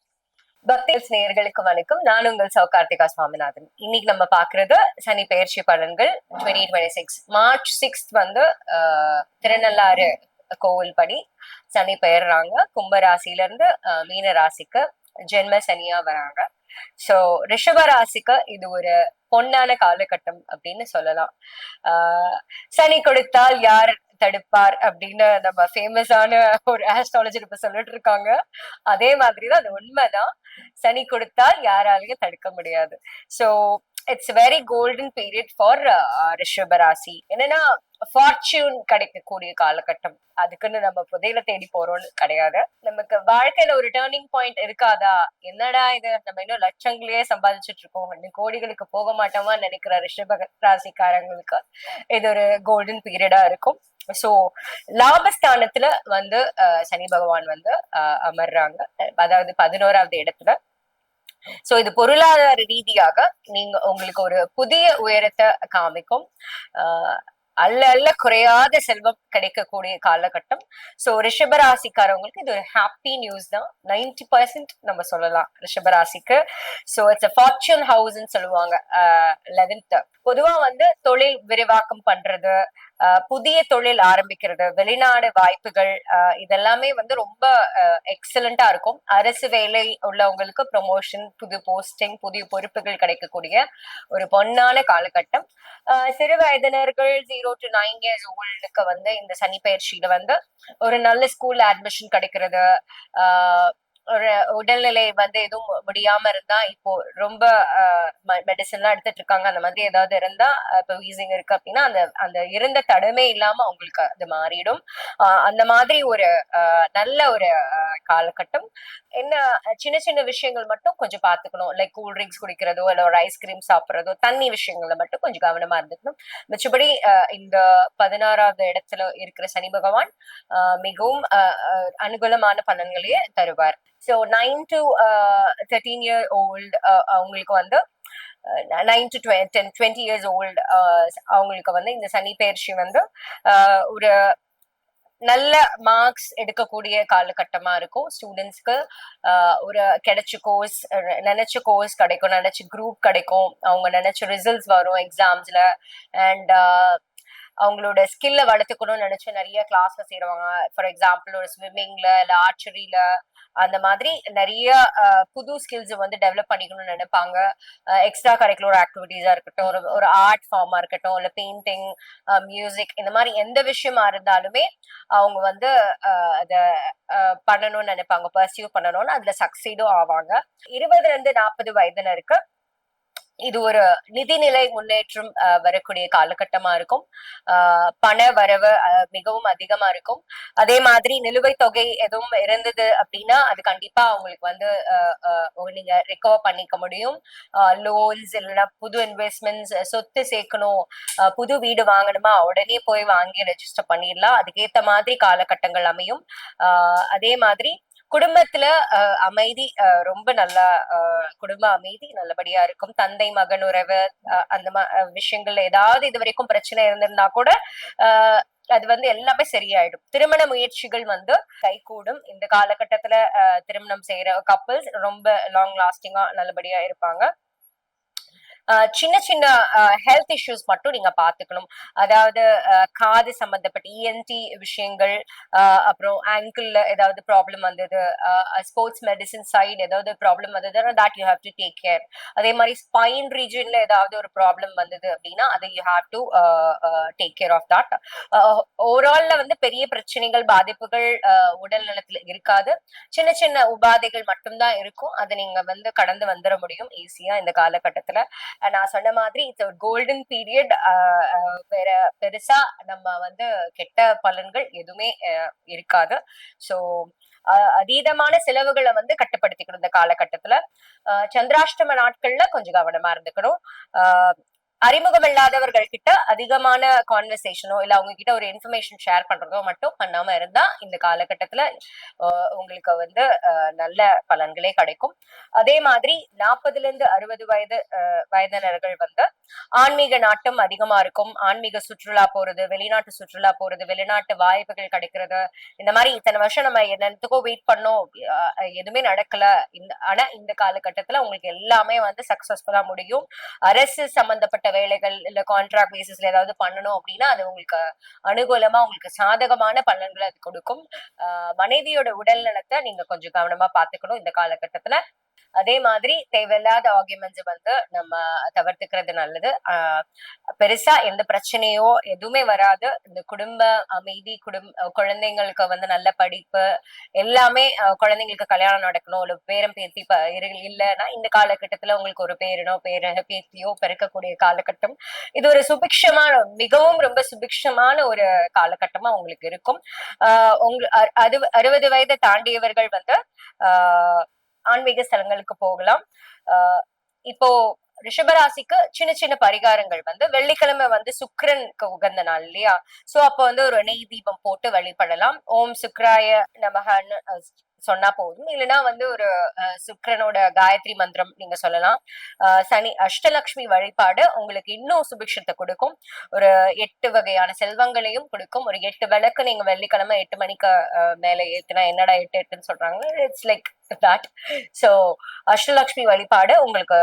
பக்தி நேயர்களுக்கு வணக்கம். நான் உங்கள் சௌகார்த்திகா சுவாமிநாதன். இன்னைக்கு நம்ம பாக்குறது சனி பெயர்ச்சி பலன்கள் 2026 மார்ச் 6 வந்து திருநள்ளாறு கோவில் படி சனி பெயர்றாங்க. கும்ப ராசில இருந்து மீன ராசிக்கு ஜென்ம சனியா வராங்க. சோ ரிஷப ராசிக்கு இது ஒரு பொன்னான காலகட்டம் அப்படின்னு சொல்லலாம். சனி கொடுத்தால் யார் தடுப்பார் அப்படின்னு நம்ம ஃபேமஸான ஒரு ஆஸ்ட்ராலஜர் இப்ப சொல்லிட்டு இருக்காங்க. அதே மாதிரிதான் அது உண்மைதான். சனி கொடுத்தால் யாராலையும் தடுக்க முடியாது. So it's very golden period for ரிஷபராசி. என்னன்னா ஃபார்ச்சூன் கிடைக்கக்கூடிய காலகட்டம். அதுக்குன்னு நம்ம புதையில தேடி போறோம்னு கிடையாது. நமக்கு வாழ்க்கையில ஒரு டேர்னிங் பாயிண்ட் இருக்காதா, என்னடா இது நம்ம இன்னும் லட்சங்களையே சம்பாதிச்சுட்டு இருக்கோம், இன்னும் கோடிகளுக்கு போக மாட்டோமா நினைக்கிற ரிஷப ராசிக்காரங்களுக்கு இது ஒரு கோல்டன் பீரியடா இருக்கும். சோ லாபஸ்தானத்துல வந்து சனி பகவான் வந்து அமர்றாங்க, அதாவது 11வது இடத்துல. சோ இது பொருளாதார ரீதியாக நீங்க உங்களுக்கு ஒரு புதிய உயரத்தை காமிக்கும். அல்ல அல்ல குறையாத செல்வம் கிடைக்கக்கூடிய காலகட்டம். சோ ரிஷபராசிக்காரவங்களுக்கு இது ஒரு ஹாப்பி நியூஸ் தான். 90% நம்ம சொல்லலாம் ரிஷபராசிக்கு. சோ இட்ஸ் ஃபார்ச்சூன் ஹவுஸ்ன்னு சொல்லுவாங்க 11th. பொதுவா வந்து தொழில் விரிவாக்கம் பண்றது, புதிய தொழில் ஆரம்பிக்கிறது, வெளிநாடு வாய்ப்புகள், இதெல்லாமே வந்து ரொம்ப எக்ஸலண்டா இருக்கும். அரசு வேலை உள்ளவங்களுக்கு ப்ரொமோஷன், புது போஸ்டிங், புதிய பொறுப்புகள் கிடைக்கக்கூடிய ஒரு பொன்னான காலகட்டம். சிறு வயதினர்கள் 0 to 9 years oldக்கு வந்து இந்த சனி பயிற்சியில வந்து ஒரு நல்ல ஸ்கூல் அட்மிஷன் கிடைக்கிறது, ஒரு உடல்நிலை வந்து எதுவும் முடியாம இருந்தா, இப்போ ரொம்ப மெடிசன் எல்லாம் எடுத்துட்டு இருக்காங்க, அந்த மாதிரி ஏதாவது இருந்தா, இப்போ வீசிங் இருக்கு அப்படின்னா அந்த அந்த இருந்த தடமே இல்லாம அவங்களுக்கு அது மாறிடும். அந்த மாதிரி ஒரு நல்ல ஒரு காலகட்டம். என்ன சின்ன சின்ன விஷயங்கள் மட்டும் கொஞ்சம் பாத்துக்கணும், லைக் கூல் ட்ரிங்க்ஸ் குடிக்கிறதோ இல்ல ஒரு ஐஸ்கிரீம் சாப்பிட்றதோ, தண்ணி விஷயங்கள்ல மட்டும் கொஞ்சம் கவனமா இருந்துக்கணும். மிச்சபடி இந்த 16வது இடத்துல இருக்கிற சனி பகவான் மிகவும் அனுகூலமான பலன்களையே தருவார். ஸோ 9 to 13 year old அவங்களுக்கு வந்து 9 to 20 years old அவங்களுக்கு வந்து இந்த சனி பயிற்சி வந்து ஒரு நல்ல மார்க்ஸ் எடுக்கக்கூடிய காலகட்டமா இருக்கும். ஸ்டூடெண்ட்ஸ்க்கு ஒரு கிடைச்ச கோர்ஸ், நினைச்ச கோர்ஸ் கிடைக்கும், நினைச்ச குரூப் கிடைக்கும், அவங்க நினைச்ச ரிசல்ட்ஸ் வரும் எக்ஸாம்ஸ்ல. அண்ட் அவங்களோட ஸ்கில்ல வளர்த்துக்கணும்னு நினைச்சு நிறைய கிளாஸ்ல சேருவாங்க. ஃபார் எக்ஸாம்பிள் ஒரு ஸ்விம்மிங்ல இல்ல ஆர்ச்சரியில, அந்த மாதிரி நிறைய புது ஸ்கில்ஸ் வந்து டெவலப் பண்ணிக்கணும்னு நினைப்பாங்க. எக்ஸ்ட்ரா கரிக்குலர் ஆக்டிவிட்டிஸா இருக்கட்டும், ஒரு ஆர்ட் ஃபார்மா இருக்கட்டும், இல்ல பெயிண்டிங், மியூசிக், இந்த மாதிரி எந்த விஷயமா இருந்தாலுமே அவங்க வந்து அத பண்ணணும்னு நினைப்பாங்க, பர்சியூ பண்ணணும்னு, அதுல சக்சீடும் ஆவாங்க. 20 to 40 வயதினருக்கு இது ஒரு நிதிநிலை முன்னேற்றம் வரக்கூடிய காலகட்டமா இருக்கும். பண வரவு மிகவும் அதிகமா இருக்கும். அதே மாதிரி நிலுவைத் தொகை எதுவும் இருந்தது அப்படின்னா அது கண்டிப்பா அவங்களுக்கு வந்து நீங்க ரெக்கவர் பண்ணிக்க முடியும். லோன்ஸ் இல்லைன்னா புது இன்வெஸ்ட்மெண்ட்ஸ், சொத்து சேர்க்கணும், புது வீடு வாங்கணுமா, உடனே போய் வாங்கி ரெஜிஸ்டர் பண்ணிடலாம். அதுக்கேத்த மாதிரி காலகட்டங்கள் அமையும். அதே மாதிரி குடும்பத்துல அமைதி, ரொம்ப நல்லா குடும்ப அமைதி நல்லபடியா இருக்கும். தந்தை மகன் உறவு, அந்த விஷயங்கள்ல ஏதாவது இது வரைக்கும் பிரச்சனை இருந்திருந்தா கூட அது வந்து எல்லாமே சரியாயிடும். திருமண முயற்சிகள் வந்து கைகூடும். இந்த காலகட்டத்துல திருமணம் செய்யற கப்பிள்ஸ் ரொம்ப லாங் லாஸ்டிங்கா நல்லபடியா இருப்பாங்க. சின்ன சின்ன ஹெல்த் இஷ்யூஸ் மட்டும் நீங்க பாத்துக்கணும். அதாவது காது சம்பந்தப்பட்ட இஎன்டி விஷயங்கள், அப்புறம் ஆங்கிள் ஏதாவது ப்ராப்ளம் வந்தது, ஸ்போர்ட்ஸ் மெடிசின் சைடு ஏதாவது ப்ராப்ளம் வந்ததுன்னா that you have to take care. அதே மாதிரி ஸ்பைன் ரீஜன்ல ஏதாவது ஒரு ப்ராப்ளம் வந்தது அப்படின்னா அதை you have to take care of that. ஓவரால்ல வந்து பெரிய பிரச்சனைகள் பாதிப்புகள் உடல் நலத்துல இருக்காது. சின்ன சின்ன உபாதைகள் மட்டும்தான் இருக்கும். அதை நீங்க வந்து கடந்து வந்துட முடியும் ஈஸியா இந்த காலகட்டத்துல. நான் சொன்ன மாதிரி இட்ஸ் ஒரு கோல்டன் பீரியட். வேற பெருசா நம்ம வந்து கெட்ட பலன்கள் எதுவுமே இருக்காது. சோ அதீதமான செலவுகளை வந்து கட்டுப்படுத்திக்கணும் இந்த காலகட்டத்துல. சந்திராஷ்டம நாட்கள்ல கொஞ்சம் கவனமா இருந்துக்கணும். அறிமுகம் இல்லாதவர்கள் கிட்ட அதிகமான கான்வர்சேஷனோ இல்ல அவங்க கிட்ட ஒரு இன்ஃபர்மேஷன் ஷேர் பண்றதோ மட்டும் பண்ணாம இருந்தா இந்த காலகட்டத்துல உங்களுக்கு வந்து நல்ல பலன்களே கிடைக்கும். அதே மாதிரி 40 to 60 வயதினர்கள் வந்து ஆன்மீக நாட்டம் அதிகமா இருக்கும். ஆன்மீக சுற்றுலா போறது, வெளிநாட்டு சுற்றுலா போறது, வெளிநாட்டு வாய்ப்புகள் கிடைக்கிறது. இந்த மாதிரி இத்தனை வருஷம் நம்ம என்னத்துக்கோ வெயிட் பண்ணோம், எதுவுமே நடக்கல. ஆனா இந்த காலகட்டத்துல உங்களுக்கு எல்லாமே வந்து சக்சஸ்ஃபுல்லா முடியும். அரசு சம்பந்தப்பட்ட வேலைகள் இல்ல கான்ட்ராக்ட் பேசிஸ்ல ஏதாவது பண்ணணும் அப்படின்னா அது உங்களுக்கு அனுகூலமா உங்களுக்கு சாதகமான பலன்களை அது கொடுக்கும். மனைவியோட உடல் நலத்தை நீங்க கொஞ்சம் கவனமா பாத்துக்கணும் இந்த காலகட்டத்துல. அதே மாதிரி தேவையில்லாத ஆர்குமெண்ட்ஸ் வந்து நம்ம தவிர்த்துக்கிறது நல்லது. பெருசா எந்த பிரச்சனையோ எதுவுமே வராது. இந்த குடும்ப அமைதி, குழந்தைங்களுக்கு வந்து நல்ல படிப்பு எல்லாமே, குழந்தைங்களுக்கு கல்யாணம் நடக்கணும், ஒரு பேரம் பேத்தி இல்லைன்னா இந்த காலகட்டத்துல உங்களுக்கு ஒரு பேரனோ பேத்தியோ பிறக்கக்கூடிய காலகட்டம். இது ஒரு சுபிக்ஷமான, மிகவும் ரொம்ப சுபிக்ஷமான ஒரு காலகட்டமா உங்களுக்கு இருக்கும். அது 60 வயதை தாண்டியவர்கள் வந்து ஆன்மீக ஸ்தலங்களுக்கு போகலாம். இப்போ ரிஷபராசிக்கு சின்ன சின்ன பரிகாரங்கள் வந்து வெள்ளிக்கிழமை வந்து சுக்கிரனுக்கு உகந்த நாள் இல்லையா? சோ அப்ப வந்து ஒரு நெய் தீபம் போட்டு வழிபடலாம். ஓம் சுக்ராய நமகன்னு சொன்னா போதும். இல்லைன்னா வந்து ஒரு சுக்கிரனோட காயத்ரி மந்திரம் நீங்க சொல்லலாம். சனி அஷ்டலட்சுமி வழிபாடு உங்களுக்கு இன்னும் சுபிக்ஷத்தை கொடுக்கும். ஒரு 8 வகையான செல்வங்களையும் கொடுக்கும். ஒரு 8 விளக்கு நீங்க வெள்ளிக்கிழமை 8 மணிக்கு மேல ஏத்துனா, என்னடா 8 சொல்றாங்க, it's like that. So Ashtalakshmi வழிபாடு உங்களுக்கு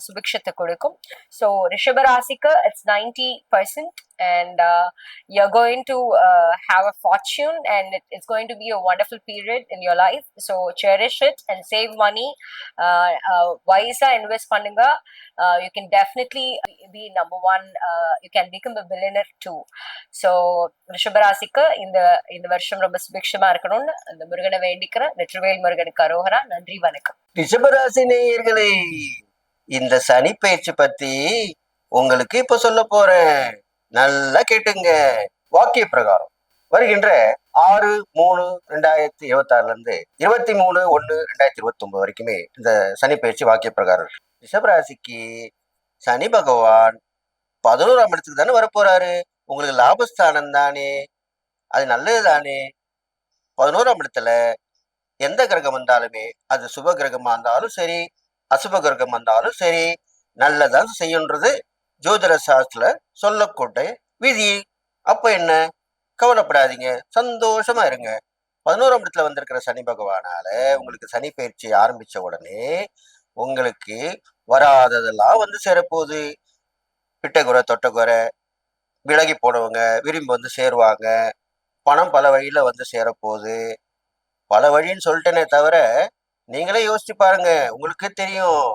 சுபிக்ஷத்தை கொடுக்கும். So ரிஷபராசிக்கு it's 90% and you're going to have a fortune and it's going to be a wonderful period in your life. So cherish it and save money. Wise invest பண்ணுங்க. You can definitely be number one. You can become a billionaire too. So ரிஷபராசிக்கு இந்த வருஷம் ரொம்ப சுபிக்ஷமா இருக்கணும்னு அந்த முருகனை வேண்டிக்கிறேன். வெற்றிவேல் முருகனுக்கு அரோகரா. நன்றி, வணக்கம். ரிஷபராசி நேயர்களே, இந்த சனி பயிற்சி பத்தி உங்களுக்கு இப்ப சொல்ல போறேன். நல்லா கேட்டுங்க. வாக்கிய பிரகாரம் வருகின்ற 6/3/2026 இருந்து 23/1/2029 வரைக்குமே இந்த சனி பயிற்சி வாக்கிய பிரகாரம். ரிஷபராசிக்கு சனி பகவான் 11ஆம் இடத்துக்கு தானே வரப்போறாரு. உங்களுக்கு லாபஸ்தானம் தானே, அது நல்லது தானே. 11ஆம் இடத்துல எந்த கிரகம் வந்தாலுமே அது சுப கிரகமா இருந்தாலும் சரி, அசுப கிரகம் வந்தாலும் சரி, நல்லதான் செய்யுன்றது ஜோதிட சாஸ்திரத்துல சொல்லக்கூடிய விதி. அப்ப என்ன, கவலைப்படாதீங்க, சந்தோஷமா இருங்க. 11ஆம் இடத்துல வந்திருக்கிற சனி பகவானால உங்களுக்கு சனி பயிற்சி ஆரம்பிச்ச உடனே உங்களுக்கு வராததெல்லாம் வந்து சேரப்போகுது. பிட்டகுறை தொட்டகுறை, விலகி போனவங்க விரும்பி வந்து சேருவாங்க. பணம் பல வழியில வந்து சேரப்போகுது. பல வழின்னு சொல்லிட்டேனே தவிர நீங்களே யோசிச்சு பாருங்க, உங்களுக்கே தெரியும்.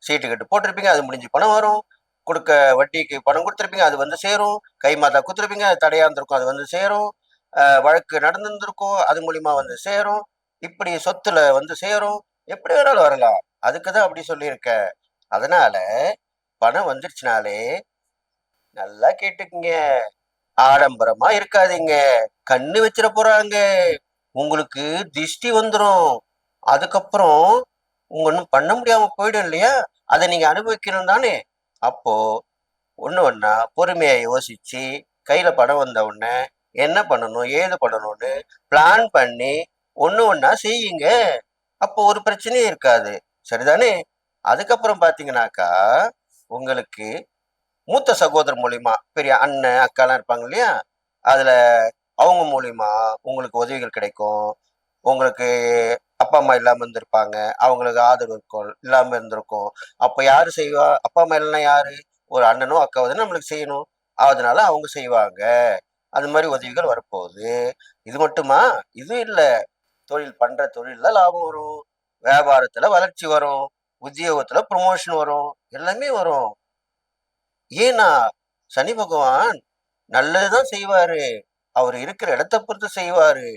சீட்டு கட்டு போட்டிருப்பீங்க, அது முடிஞ்சு பணம் வரும். கொடுக்க வட்டிக்கு பணம் கொடுத்துருப்பீங்க, அது வந்து சேரும். கை மாதா கொடுத்துருப்பீங்க, அது தடையா இருந்திருக்கும், அது வந்து சேரும். வழக்கு நடந்துருக்கும், அது மூலியமா வந்து சேரும். இப்படி சொத்துல வந்து சேரும். எப்படி வேணாலும் வரலாம். அதுக்குதான் அப்படி சொல்லியிருக்க. அதனால பணம் வந்துருச்சுனாலே நல்லா கேட்டுக்குங்க, ஆடம்பரமா இருக்காதீங்க. கண்ணு வச்சிட போறாங்க, உங்களுக்கு திருஷ்டி வந்துடும். அதுக்கப்புறம் உங்க ஒன்றும் பண்ண முடியாம போயிடும் இல்லையா? அதை நீங்க அனுபவிக்கணும் தானே. அப்போ ஒண்ணு ஒண்ணா பொறுமையா யோசிச்சு கையில பணம் வந்த உடனே என்ன பண்ணணும் ஏது பண்ணணும்னு பிளான் பண்ணி ஒண்ணு ஒண்ணா செய்யுங்க. அப்போ ஒரு பிரச்சனையும் இருக்காது, சரிதானே? அதுக்கப்புறம் பாத்தீங்கன்னாக்கா உங்களுக்கு மூத்த சகோதரர் மூலியமா பெரிய அண்ணன் அக்காலாம் இருப்பாங்க இல்லையா, அதுல அவங்க மூலியமா உங்களுக்கு உதவிகள் கிடைக்கும். உங்களுக்கு அப்பா அம்மா இல்லாம இருந்திருப்பாங்க. அவங்களுக்கு ஆதரவு இருக்கும், இல்லாம இருந்திருக்கும். அப்ப யாரு செய்வா? அப்பா அம்மா இல்லைன்னா யாரு? ஒரு அண்ணனோ, அக்காவோ தானே நம்மளுக்கு செய்யணும். அதனால அவங்க செய்வாங்க. அது மாரி உதவிகள் வரப்போகுது. இது மட்டுமா? இது இல்ல. தொழில்ல லாபம் வரும். வியாபாரத்துல வளர்ச்சி வரும். உத்தியோகத்துல ப்ரமோஷன் வரும். எல்லாமே வரும். ஏன்னா, சனி பகவான் நல்லதுதான் செய்வாரு. அவரு இருக்கிற இடத்த பொறுத்து செய்வாரு.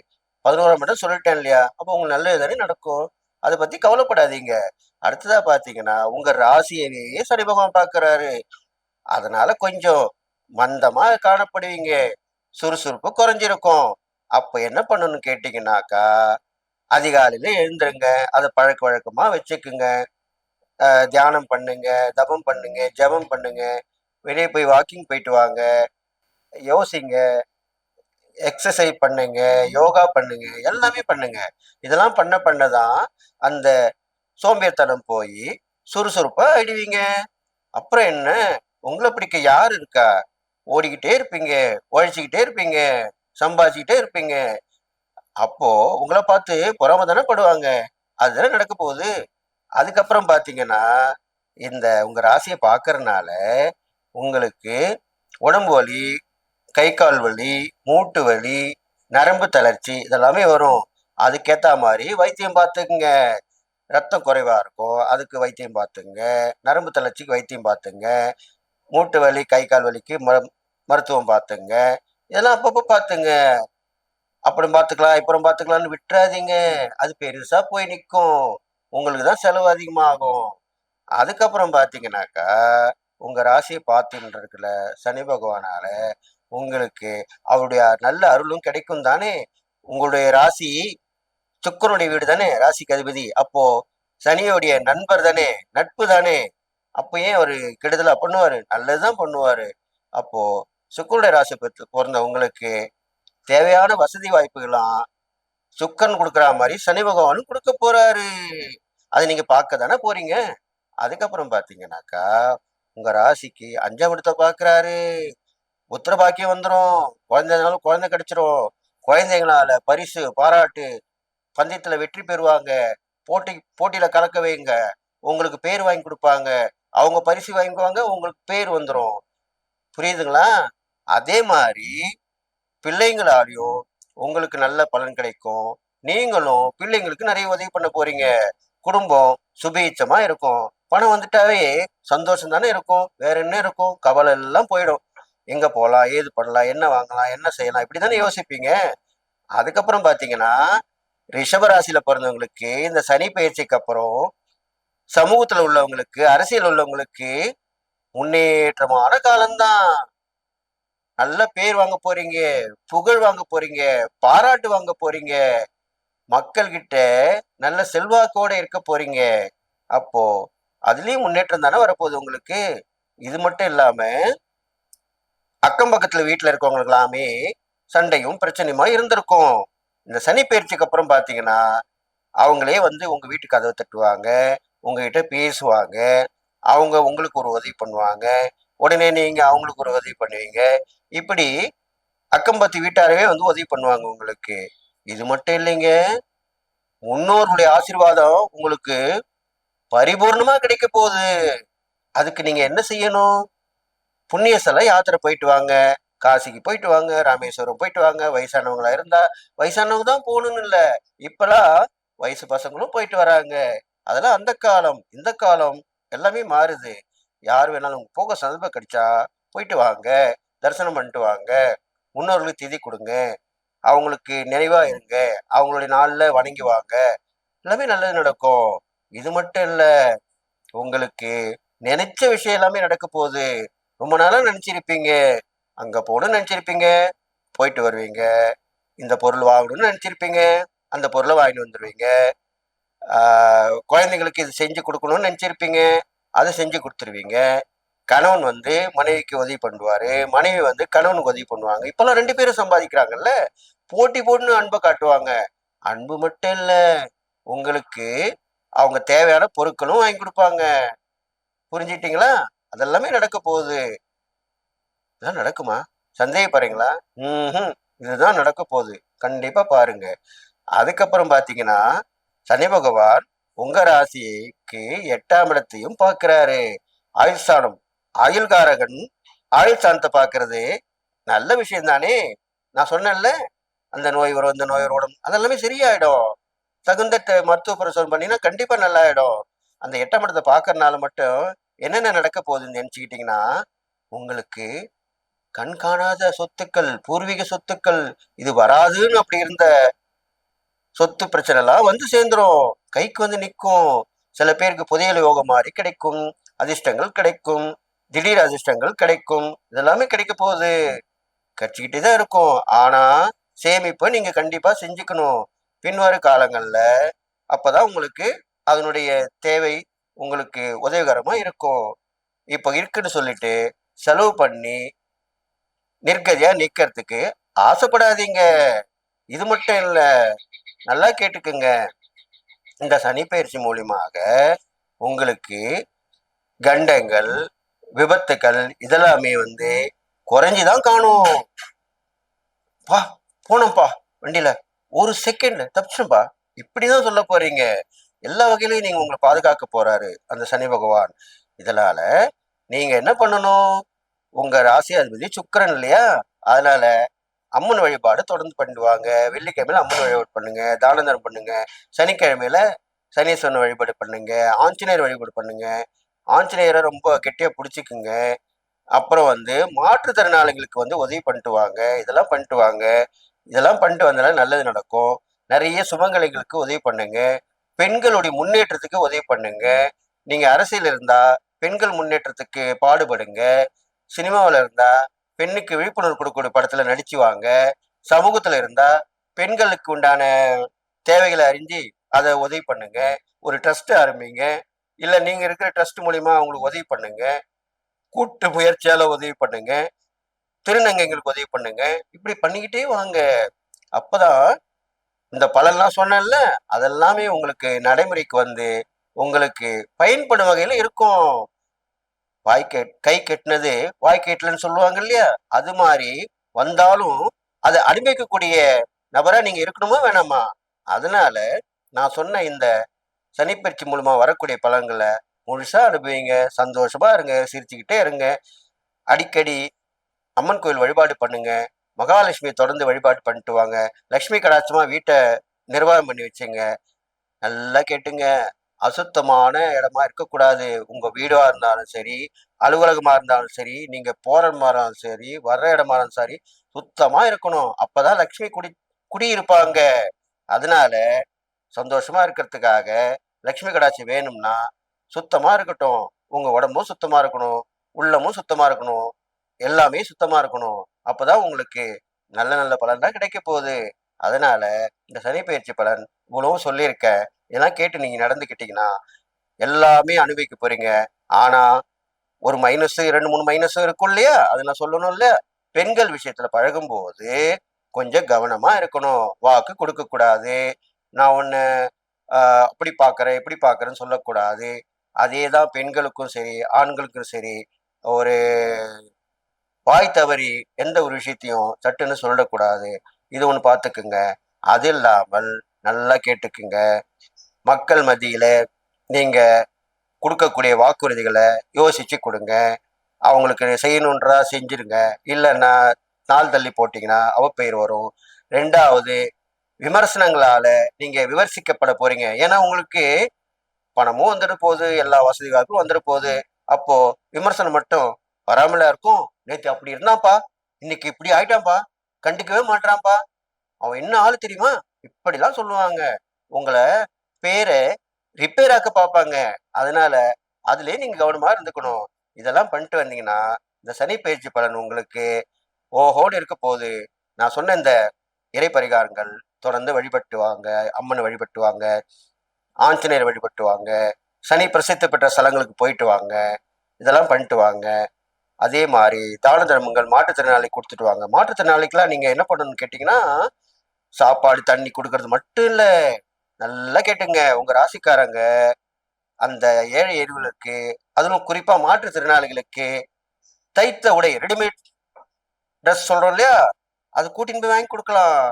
11ஆம் இடம் சொல்லிட்டேன் இல்லையா? அப்போ உங்களுக்கு நல்லது தானே நடக்கும். அத பத்தி கவலைப்படாதீங்க. அடுத்ததா பார்த்தீங்கன்னா, உங்க ராசியவே சனி பகவான் பார்க்குறாரு. அதனால கொஞ்சம் மந்தமா காணப்படுவீங்க. சுறுசுறுப்பு குறைஞ்சிருக்கும். அப்ப என்ன பண்ணணும்னு கேட்டீங்கன்னாக்கா, அதிகாலையில எழுந்துருங்க. அத பழக்கவழக்கமா வச்சுக்குங்க. தியானம் பண்ணுங்க, தபம் பண்ணுங்க, ஜெபம் பண்ணுங்க. வெளிய போய் வாக்கிங் போயிட்டு வாங்க. யோசிங்க. எக்ஸர்சைஸ் பண்ணுங்க, யோகா பண்ணுங்க, எல்லாமே பண்ணுங்க. இதெல்லாம் பண்ண தான் அந்த சோம்பேறித்தனம் போயி சுறுசுறுப்பா ஆயிடுவீங்க. அப்புறம் என்ன? உங்கள பிடிக்க யார் இருக்கா? ஓடிக்கிட்டே இருப்பீங்க, உழைச்சுக்கிட்டே இருப்பீங்க, சம்பாதிச்சுக்கிட்டே இருப்பீங்க. அப்போ உங்கள பார்த்து பொறாம தானே படுவாங்க. அதுதானே நடக்க போகுது. அதுக்கப்புறம் பார்த்தீங்கன்னா, இந்த உங்க ராசிய பார்க்கறனால உங்களுக்கு உடம்பு வலி, கை கால் வலி, மூட்டு வலி, நரம்பு தளர்ச்சி இதெல்லாமே வரும். அதுக்கேத்த மாரி வைத்தியம் பார்த்துக்குங்க. ரத்தம் குறைவா இருக்கும். அதுக்கு வைத்தியம் பார்த்துங்க. நரம்பு தளர்ச்சிக்கு வைத்தியம் பார்த்துங்க. மூட்டு வலி, கை கால் வலிக்கு மருத்துவம் பார்த்துங்க. இதெல்லாம் அப்பப்போ பார்த்துங்க. அப்புறம் பார்த்துக்கலாம், இப்புறம் பார்த்துக்கலாம்னு விட்டுறாதீங்க. அது பெருசா போய் நிக்கும். உங்களுக்கு தான் செலவு அதிகமாகும். அதுக்கப்புறம் பார்த்தீங்கன்னாக்கா, உங்க ராசிய பார்த்துன்னு இருக்குல்ல சனி பகவானால உங்களுக்கு அவருடைய நல்ல அருளும் கிடைக்கும் தானே. உங்களுடைய ராசி சுக்கிரனுடைய வீடு தானே ராசிக்கு அதிபதி. அப்போ சனியோடைய நண்பர் தானே, நட்பு தானே. அப்ப ஏன் அவரு கெடுதலா பண்ணுவாரு? நல்லதுதான் பண்ணுவாரு. அப்போ சுக்கிரனுடைய ராசி பொறந்த உங்களுக்கு தேவையான வசதி வாய்ப்புகள்லாம் சுக்கரன் கொடுக்குற மாதிரி சனி பகவானும் கொடுக்க போறாரு. அதை நீங்க பார்க்க தானே போறீங்க. அதுக்கப்புறம் பாத்தீங்கன்னாக்கா உங்க ராசிக்கு 5ஆம் இடத்தை பாக்குறாரு. புத்திர பாக்கியம் வந்துடும். குழந்தைனாலும் குழந்தை கிடைச்சிரும். குழந்தைங்களால பரிசு பாராட்டு பந்தயத்துல வெற்றி பெறுவாங்க. போட்டியில கலக்க வைங்க. உங்களுக்கு பேர் வாங்கி கொடுப்பாங்க. அவங்க பரிசு வாங்கிக்குவாங்க. உங்களுக்கு பேர் வந்துடும். புரியுதுங்களா? அதே மாதிரி பிள்ளைங்களாலையும் உங்களுக்கு நல்ல பலன் கிடைக்கும். நீங்களும் பிள்ளைங்களுக்கு நிறைய உதவி பண்ண போறீங்க. குடும்பம் சுபீட்சமா இருக்கும். பணம் வந்துட்டாவே சந்தோஷம் தானே இருக்கும். வேற என்ன இருக்கும்? கவலை எல்லாம் போயிடும். எங்க போகலாம், ஏது பண்ணலாம், என்ன வாங்கலாம், என்ன செய்யலாம், இப்படித்தானே யோசிப்பீங்க. அதுக்கப்புறம் பாத்தீங்கன்னா ரிஷபராசியில பிறந்தவங்களுக்கு இந்த சனி பயிற்சிக்கு அப்புறம் சமூகத்துல உள்ளவங்களுக்கு, அரசியல் உள்ளவங்களுக்கு முன்னேற்றமான காலம்தான். நல்ல பேர் வாங்க போறீங்க, புகழ் வாங்க போறீங்க, பாராட்டு வாங்க போறீங்க, மக்கள் கிட்ட நல்ல செல்வாக்கோட இருக்க போறீங்க. அப்போ அதுலயும் முன்னேற்றம் தானே வரப்போகுது உங்களுக்கு. இது மட்டும் இல்லாம அக்கம் பக்கத்துல வீட்டுல இருக்கவங்களுக்கு எல்லாமே சண்டையும் பிரச்சனையுமா இருந்திருக்கும். இந்த சனி பயிற்சிக்கு அப்புறம் பாத்தீங்கன்னா அவங்களே வந்து உங்க வீட்டு கதவை தட்டுவாங்க, உங்ககிட்ட பேசுவாங்க, அவங்க உங்களுக்கு ஒரு உதவி பண்ணுவாங்க, உடனே நீங்க அவங்களுக்கு ஒரு உதவி பண்ணுவீங்க. இப்படி அக்கம்பத்தி வீட்டாரவே வந்து உதவி பண்ணுவாங்க உங்களுக்கு. இது மட்டும் இல்லைங்க, முன்னோர்களுடைய ஆசீர்வாதம் உங்களுக்கு பரிபூர்ணமா கிடைக்க போகுது. அதுக்கு நீங்க என்ன செய்யணும்? புண்ணிய ஸ்தல யாத்திரை போயிட்டு வாங்க. காசிக்கு போயிட்டு வாங்க, ராமேஸ்வரம் போயிட்டு வாங்க. வயசானவங்களா இருந்தா வயசானவங்க தான் போகணும்னு இல்ல. இப்பெல்லாம் வயசு பசங்களும் போயிட்டு வராங்க. அதெல்லாம் அந்த காலம். இந்த காலம் எல்லாமே மாறுது. யார் வேணாலும் போக சந்தர்ப்பம் கிடைச்சா போயிட்டு வாங்க, தரிசனம் பண்ணிட்டு வாங்க. முன்னோர்களுக்கு திதி கொடுங்க, அவங்களுக்கு நினைவா இருங்க, அவங்களுடைய நாள்ல வணங்கி வாங்க. எல்லாமே நல்லது நடக்கும். இது மட்டும் இல்ல, உங்களுக்கு நினைச்ச விஷயம் எல்லாமே நடக்க போகுது. ரொம்ப நாளா நினைச்சிருப்பீங்க, அங்க போகணும்னு நினைச்சிருப்பீங்க, போயிட்டு வருவீங்க. இந்த பொருள் வாங்கணும்னு நினைச்சிருப்பீங்க, அந்த பொருளை வாங்கிட்டு வந்துடுவீங்க. குழந்தைங்களுக்கு இது செஞ்சு கொடுக்கணும்னு நினைச்சிருப்பீங்க, அதை செஞ்சு கொடுத்துருவீங்க. கணவன் வந்து மனைவிக்கு உதவி பண்ணுவாரு, மனைவி வந்து கணவனுக்கு உதவி பண்ணுவாங்க. இப்பெல்லாம் 2 பேரும் சம்பாதிக்கிறாங்கல்ல, போட்டி போட்டுன்னு அன்பை காட்டுவாங்க. அன்பு மட்டும் இல்ல, உங்களுக்கு அவங்க தேவையான பொருட்களும் வாங்கி கொடுப்பாங்க. புரிஞ்சுக்கிட்டீங்களா? அதெல்லாமே நடக்க போகுது. இதெல்லாம் நடக்குமா? சந்தேகப்படுறீங்களா? இதுதான் நடக்க போகுது. கண்டிப்பா பாருங்க. அதுக்கப்புறம் பாத்தீங்கன்னா சனி பகவான் உங்க ராசிக்கு 8ஆம் இடத்தையும் பார்க்கிறாரு. ஆயுள் ஸ்தானம், ஆயுள்காரகன் ஆயுள் ஸ்தானத்தை பார்க்கறது நல்ல விஷயம் தானே. நான் சொன்னேன்ல, அந்த நோய் வரும் இந்த நோய் வரும் அதெல்லாமே சரியாயிடும். தகுந்த மருத்துவ பரிசோதனை பண்ணினா கண்டிப்பா நல்லாயிடும். அந்த 8ஆம் இடத்தை பார்க்கறதுனால மட்டும் என்னென்ன நடக்க போகுதுன்னு நினைச்சுக்கிட்டீங்கன்னா, உங்களுக்கு கண் காணாத சொத்துக்கள், பூர்வீக சொத்துக்கள், இது வராதுன்னு அப்படி இருந்த சொத்து பிரச்சனை எல்லாம் வந்து சேர்ந்துரும், கைக்கு வந்து நிற்கும். சில பேருக்கு புதையல் யோகம் மாதிரி கிடைக்கும், அதிர்ஷ்டங்கள் கிடைக்கும், திடீர் அதிர்ஷ்டங்கள் கிடைக்கும். இதெல்லாமே கிடைக்க போகுது. கட்சிக்கிட்டே தான் இருக்கும். ஆனா சேமிப்பை நீங்க கண்டிப்பா செஞ்சுக்கணும் பின்வரும் காலங்கள்ல. அப்பதான் உங்களுக்கு அதனுடைய தேவை உங்களுக்கு உதவிகரமா இருக்கும். இப்போ இருக்குன்னு சொல்லிட்டு செலவு பண்ணி நிர்கதியா நிக்கிறதுக்கு ஆசைப்படாதீங்க. இது மட்டும் இல்ல, நல்லா கேட்டுக்குங்க. இந்த சனிப்பெயர்ச்சி மூலியமாக உங்களுக்கு கண்டங்கள், விபத்துக்கள் இதெல்லாமே வந்து குறைஞ்சுதான் காணும். பா போனோம்ப்பா வண்டியில, ஒரு செகண்ட் தப்பிச்சுப்பா, இப்படிதான் சொல்ல போறீங்க. எல்லா வகையிலையும் நீங்க உங்களை பாதுகாக்க போறாரு அந்த சனி பகவான். இதனால நீங்க என்ன பண்ணணும், உங்க ராசி அதிபதி சுக்கிரன் இல்லையா, அதனால அம்மன் வழிபாடு தொடர்ந்து பண்ணிடுவாங்க. வெள்ளிக்கிழமையில அம்மன் வழிபாடு பண்ணுங்க, தான தர்மம் பண்ணுங்க. சனிக்கிழமையில சனீஸ்வரன் வழிபாடு பண்ணுங்க, ஆஞ்சநேயர் வழிபாடு பண்ணுங்க. ஆஞ்சநேயரை ரொம்ப கெட்டியா பிடிச்சிக்குங்க. அப்புறம் வந்து மாற்றுத்திறனாளிகளுக்கு வந்து உதவி பண்ணிட்டு வாங்க. இதெல்லாம் பண்ணிட்டு வாங்க. இதெல்லாம் பண்ணிட்டு வந்தாலும் நல்லது நடக்கும். நிறைய சுமங்கலிகளுக்கு உதவி பண்ணுங்க. பெண்களுடைய முன்னேற்றத்துக்கு உதவி பண்ணுங்க. நீங்க அரசியல் இருந்தா பெண்கள் முன்னேற்றத்துக்கு பாடுபடுங்க. சினிமாவில் இருந்தா பெண்ணுக்கு விழிப்புணர்வு கொடுக்கக்கூடிய படத்துல நடிச்சு வாங்க. சமூகத்துல இருந்தா பெண்களுக்கு உண்டான தேவைகளை அறிஞ்சு அதை உதவி பண்ணுங்க. ஒரு ட்ரஸ்ட் ஆரம்பிங்க, இல்ல நீங்க இருக்கிற ட்ரஸ்ட் மூலியமா அவங்களுக்கு உதவி பண்ணுங்க. கூட்டு முயற்சியால உதவி பண்ணுங்க. திருநங்கைகளுக்கு உதவி பண்ணுங்க. இப்படி பண்ணிக்கிட்டே வாங்க. அப்பதான் இந்த பலன்லாம் சொன்னேன்ல, அதெல்லாமே உங்களுக்கு நடைமுறைக்கு வந்து உங்களுக்கு பயன்படும் வகையில இருக்கும். கை கெட்டினது வாய் கெட்டலன்னு சொல்லுவாங்க இல்லையா, அது மாதிரி வந்தாலும் அதை அனுபவிக்கக்கூடிய நபரா நீங்க இருக்கணுமா வேணாமா? அதனால நான் சொன்ன இந்த சனிப்பயிற்சி மூலமா வரக்கூடிய பலன்களை முழுசா அனுபவிங்க. சந்தோஷமா இருங்க, சிரிச்சுக்கிட்டே இருங்க. அடிக்கடி அம்மன் கோயில் வழிபாடு பண்ணுங்க. மகாலட்சுமியை தொடர்ந்து வழிபாடு பண்ணிட்டு வாங்க. லட்சுமி கடாட்சமா வீட்டை நிர்வாகம் பண்ணி வச்சுங்க. நல்லா கேட்டுங்க, அசுத்தமான இடமா இருக்கக்கூடாது. உங்க வீடா இருந்தாலும் சரி, அலுவலகமா இருந்தாலும் சரி, நீங்க போற இடமா இருந்தாலும் சரி, வர்ற இடமா இருந்தாலும் சரி, சுத்தமா இருக்கணும். அப்பதான் லட்சுமி குடியிருப்பாங்க. அதனால சந்தோஷமா இருக்கிறதுக்காக லட்சுமி கடாட்சி வேணும்னா சுத்தமா இருக்கட்டும். உங்க உடம்பும் சுத்தமா இருக்கணும், உள்ளமும் சுத்தமா இருக்கணும், எல்லாமே சுத்தமா இருக்கணும். அப்பதான் உங்களுக்கு நல்ல நல்ல பலன் தான் கிடைக்க போகுது. அதனால இந்த சனி பயிற்சி பலன் இவ்வளவும் சொல்லியிருக்கேன். இதெல்லாம் கேட்டு நீங்க நடந்துக்கிட்டீங்கன்னா எல்லாமே அனுபவிக்க போறீங்க. ஆனா ஒரு மைனஸ் 2, 3 மைனஸ் இருக்கும் இல்லையா, அது நான் சொல்லணும் இல்லையா. பெண்கள் விஷயத்துல பழகும்போது கொஞ்சம் கவனமா இருக்கணும். வாக்கு கொடுக்க கூடாது. நான் ஒன்னு அப்படி பாக்குறேன் இப்படி பாக்குறேன்னு சொல்லக்கூடாது. அதேதான் பெண்களுக்கும் சரி ஆண்களுக்கும் சரி. ஒரு வாய் தவறி எந்த ஒரு விஷயத்தையும் சட்டுன்னு சொல்லக்கூடாது. இது ஒண்ணு பார்த்துக்குங்க. அது இல்லாமல் நல்லா கேட்டுக்குங்க, மக்கள் மத்தியில நீங்க கொடுக்கக்கூடிய வாக்குறுதிகளை யோசிச்சு கொடுங்க. அவங்களுக்கு செய்யணுன்றா செஞ்சிருங்க. இல்லைன்னா நாள் தள்ளி போட்டீங்கன்னா அவப்பெயர் வரும். 2வது, விமர்சனங்களால நீங்க விமர்சிக்கப்பட போறீங்க. ஏன்னா உங்களுக்கு பணமும் வந்துட்டு போகுது, எல்லா வசதி வாய்ப்பும் வந்துட்டு போகுது. அப்போ விமர்சனம் மட்டும் வராமலா இருக்கும். நேத்து அப்படி இருந்தான்ப்பா, இன்னைக்கு இப்படி ஆயிட்டான்ப்பா, கண்டுக்கவே மாட்டான்ப்பா, அவன் என்ன ஆளு தெரியுமா, இப்படிலாம் சொல்லுவாங்க. உங்களை பேரை ரிப்பேர் ஆக்க பார்ப்பாங்க. அதனால அதுலயே நீங்க கவனமா இருந்துக்கணும். இதெல்லாம் பண்ணிட்டு வந்தீங்கன்னா இந்த சனி பயிற்சி பலன் உங்களுக்கு ஓஹோடு இருக்க போகுது. நான் சொன்ன இந்த இறை பரிகாரங்கள் தொடர்ந்து வழிபட்டு வாங்க. அம்மனை வழிபட்டு வாங்க, ஆஞ்சநேயர் வழிபட்டு வாங்க, சனி பிரசித்தி பெற்ற ஸ்தலங்களுக்கு போயிட்டு வாங்க. இதெல்லாம் பண்ணிட்டு வாங்க. அதே மாதிரி தான தர்மங்கள் மாற்றுத்திறனாளி கொடுத்துட்டு வாங்க. மாற்றுத்திறனாளிக்கெல்லாம் நீங்க என்ன பண்ணணும்னு கேட்டீங்கன்னா, சாப்பாடு தண்ணி கொடுக்கறது மட்டும் இல்ல, நல்லா கேட்டுங்க. உங்க ராசிக்காரங்க அந்த ஏழை எளியவர்களுக்கு, அதிலும் குறிப்பா மாற்றுத்திறனாளிகளுக்கு தைத்த உடை ரெடிமேட் ட்ரெஸ் சொல்றோம் இல்லையா, அது கூட்டின்னு போய் வாங்கி கொடுக்கலாம்.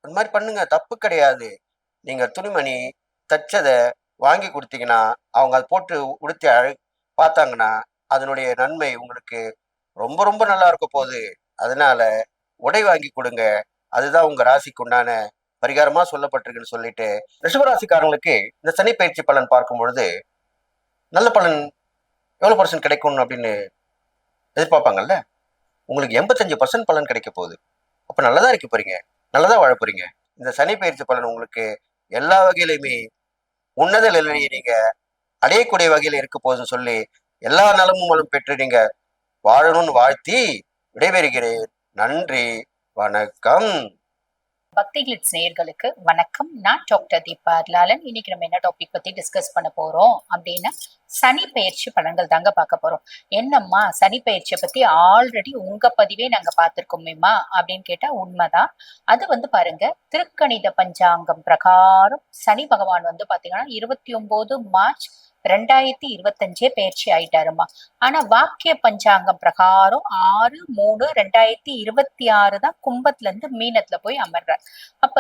அந்த மாதிரி பண்ணுங்க, தப்பு கிடையாது. நீங்க துணிமணி தச்சதை வாங்கி கொடுத்தீங்கன்னா அவங்க அதை போட்டு உடுத்தி பார்த்தாங்கன்னா அதனுடைய நன்மை உங்களுக்கு ரொம்ப ரொம்ப நல்லா இருக்க போகுது. அதனால உடை வாங்கி கொடுங்க, அதுதான் உங்க ராசிக்கு உண்டான பரிகாரமா சொல்லப்பட்டிருக்குன்னு சொல்லிட்டு, ரிஷபராசிக்காரங்களுக்கு இந்த சனி பயிற்சி பலன் பார்க்கும் பொழுது நல்ல பலன் எவ்வளவு பர்சன்ட் கிடைக்கும் அப்படின்னு எதிர்பார்ப்பாங்கல்ல. உங்களுக்கு 85% பலன் கிடைக்க போகுது. அப்ப நல்லதா இருக்க போறீங்க, நல்லதா வாழ போறீங்க. இந்த சனி பயிற்சி பலன் உங்களுக்கு எல்லா வகையிலுமே உன்னத நிலையை நீங்க அடையக்கூடிய வகையில இருக்க போகுதுன்னு சொல்லி எல்லா நலமும் வளம் பெற்று நீங்க வாழணும்னு வாழ்த்தி விடைபெறுகிறேன். நன்றி, வணக்கம். பக்தி கிளிட்ஸ் நேயர்களுக்கு வணக்கம். நான் டாக்டர் தீபா அர்லாலன். இன்னைக்கு நம்ம என்ன டாபிக் பத்தி டிஸ்கஸ் பண்ண போறோம் அப்படின்னா சனி பயிற்சி பலன்கள் தாங்க பார்க்க போறோம். என்னம்மா சனி பயிற்சியை பத்தி ஆல்ரெடி உங்க பதிவே நாங்க பார்த்திருக்கோமேம்மா அப்படின்னு கேட்டா உண்மைதான். அது பாருங்க, திருக்கணித பஞ்சாங்கம் பிரகாரம் சனி பகவான் பாத்தீங்கன்னா 29 மார்ச் 2025 பயிற்சி ஆயிட்டாருமா. ஆனா வாக்கிய பஞ்சாங்கம் பிரகாரம் 6/3/2026 தான் கும்பத்துல இருந்து மீனத்துல போய் அமர்றார். அப்ப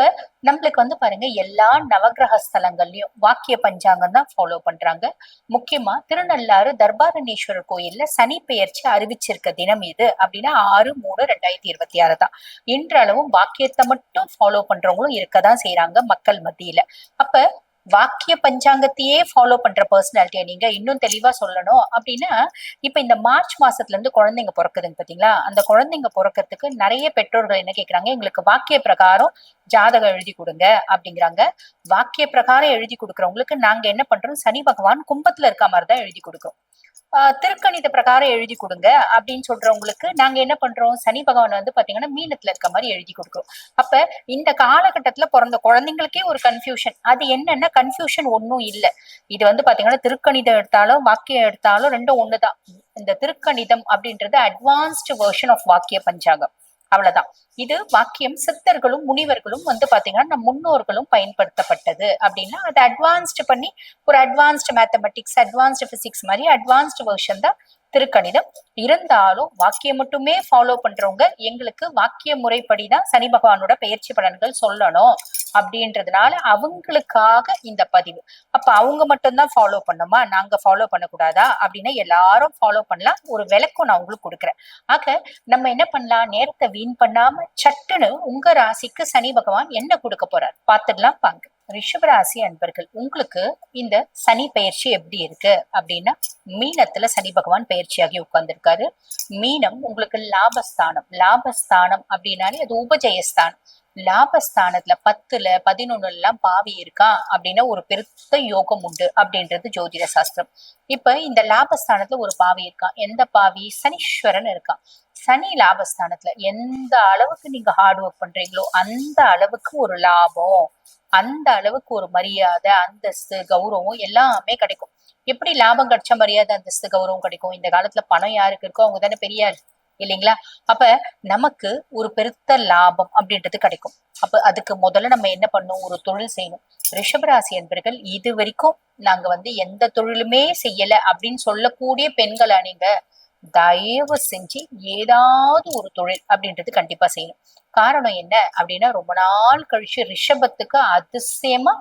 நம்மளுக்கு பாருங்க, எல்லா நவகிரக ஸ்தலங்கள்லயும் வாக்கிய பஞ்சாங்கம் தான் ஃபாலோ பண்றாங்க. முக்கியமா திருநள்ளாறு தர்பாரண்யேஸ்வரர் கோயில்ல சனி பெயர்ச்சி அறிவிச்சிருக்க தினம் இது அப்படின்னா 6/3/2026 தான். இன்றளவும் வாக்கியத்தை மட்டும் ஃபாலோ பண்றவங்களும் இருக்கதான் செய்யறாங்க மக்கள் மத்தியில. அப்ப வாக்கிய பஞ்சாங்கத்தையே ஃபாலோ பண்ற பர்சனாலிட்டியா நீங்க இன்னும் தெளிவா சொல்லணும் அப்படின்னா, இப்ப இந்த மார்ச் மாசத்துல இருந்து குழந்தைங்க பிறக்குதுங்க பாத்தீங்களா, அந்த குழந்தைங்க பிறக்கிறதுக்கு நிறைய பெற்றோர்கள் என்ன கேக்குறாங்க, எங்களுக்கு வாக்கிய பிரகாரம் ஜாதகம் எழுதி கொடுங்க அப்படிங்கிறாங்க. வாக்கிய பிரகாரம் எழுதி கொடுக்கறவங்களுக்கு நாங்க என்ன பண்றோம், சனி பகவான் கும்பத்துல இருக்க மாதிரிதான் எழுதி கொடுக்குறோம். திருக்கணித பிரகாரம் எழுதி கொடுங்க அப்படின்னு சொல்றவங்களுக்கு நாங்க என்ன பண்றோம், சனி பகவான் பாத்தீங்கன்னா மீனத்துல இருக்க மாதிரி எழுதி கொடுக்குறோம். அப்ப இந்த காலகட்டத்துல பிறந்த குழந்தைங்களுக்கே ஒரு கன்ஃபியூஷன். அது என்னன்னா, கன்ஃபியூஷன் ஒன்னும் இல்ல. இது பாத்தீங்கன்னா திருக்கணிதம் எடுத்தாலும் வாக்கியம் எடுத்தாலும் ரெண்டும் ஒண்ணுதான். இந்த திருக்கணிதம் அப்படின்றது அட்வான்ஸ்டு வெர்ஷன் ஆஃப் வாக்கிய பஞ்சாங்கம், அவ்வளவுதான். இது வாக்கியம் சித்தர்களும் முனிவர்களும் பாத்தீங்கன்னா நம் முன்னோர்களும் பயன்படுத்தப்பட்டது அப்படின்னா அது அட்வான்ஸ்டு பண்ணி ஒரு அட்வான்ஸ்டு மேத்தமெட்டிக்ஸ், அட்வான்ஸ்டு பிசிக்ஸ் மாதிரி அட்வான்ஸ்டு வெர்ஷன் தான் திருக்கணிதம். இருந்தாலும் வாக்கியம் மட்டுமே ஃபாலோ பண்றவங்க எங்களுக்கு வாக்கிய முறைப்படிதான் சனி பகவானோட பெயர்ச்சி பலன்கள் சொல்லணும் அப்படின்றதுனால அவங்களுக்காக இந்த பதிவு. அப்ப அவங்க மட்டும்தான் ஃபாலோ பண்ணுமா, நாங்க ஃபாலோ பண்ணக்கூடாதா அப்படின்னா எல்லாரும் ஃபாலோ பண்ணலாம். ஒரு விளக்கம் நான் உங்களுக்கு கொடுக்குறேன். ஆக நம்ம என்ன பண்ணலாம், நேரத்தை வீண் பண்ணாம சட்டுன்னு உங்க ராசிக்கு சனி பகவான் என்ன கொடுக்க போறார் பார்த்துடலாம் வாங்க. ரிஷபராசி அன்பர்கள், உங்களுக்கு இந்த சனி பயிற்சி எப்படி இருக்கு அப்படின்னா, மீனத்துல சனி பகவான் பயிற்சியாகி உட்கார்ந்துருக்காரு. மீனம் உங்களுக்கு லாபஸ்தானம். லாபஸ்தானம் அப்படின்னாலே அது உபஜயஸ்தானம். லாபஸ்தானத்துல 10ல 11 எல்லாம் பாவி இருக்கா அப்படின்னா ஒரு பெருத்த யோகம் உண்டு அப்படின்றது ஜோதிட சாஸ்திரம். இப்ப இந்த லாபஸ்தானத்துல ஒரு பாவி இருக்கான். எந்த பாவி? சனீஸ்வரன் இருக்கான். சனி லாபஸ்தானத்துல எந்த அளவுக்கு நீங்க ஹார்ட் ஒர்க் பண்றீங்களோ அந்த அளவுக்கு ஒரு லாபம், அந்த அளவுக்கு ஒரு மரியாதை, அந்தஸ்து, கௌரவம் எல்லாமே கிடைக்கும். எப்படி லாபம் கிடைச்ச மரியாதை, அந்தஸ்து, கௌரவம் கிடைக்கும்? இந்த காலத்துல பணம் யாருக்கு இருக்கோ அவங்க தானே பெரியார் இல்லைங்களா? அப்ப நமக்கு ஒரு பெருத்த லாபம் அப்படின்றது கிடைக்கும். அப்ப அதுக்கு முதல்ல நம்ம என்ன பண்ணணும், ஒரு தொழில் செய்யணும். ரிஷபராசி என்பர்கள், இது வரைக்கும் நாங்க எந்த தொழிலுமே செய்யல அப்படின்னு சொல்லக்கூடிய பெண்களா நீங்க தயவு செஞ்சு ஏதாவது ஒரு தொழில் அப்படின்றது கண்டிப்பா செய்யணும். காரணம் என்ன அப்படின்னா, ரொம்ப நாள் கழிச்சு ரிஷபத்துக்கு அதிசயமா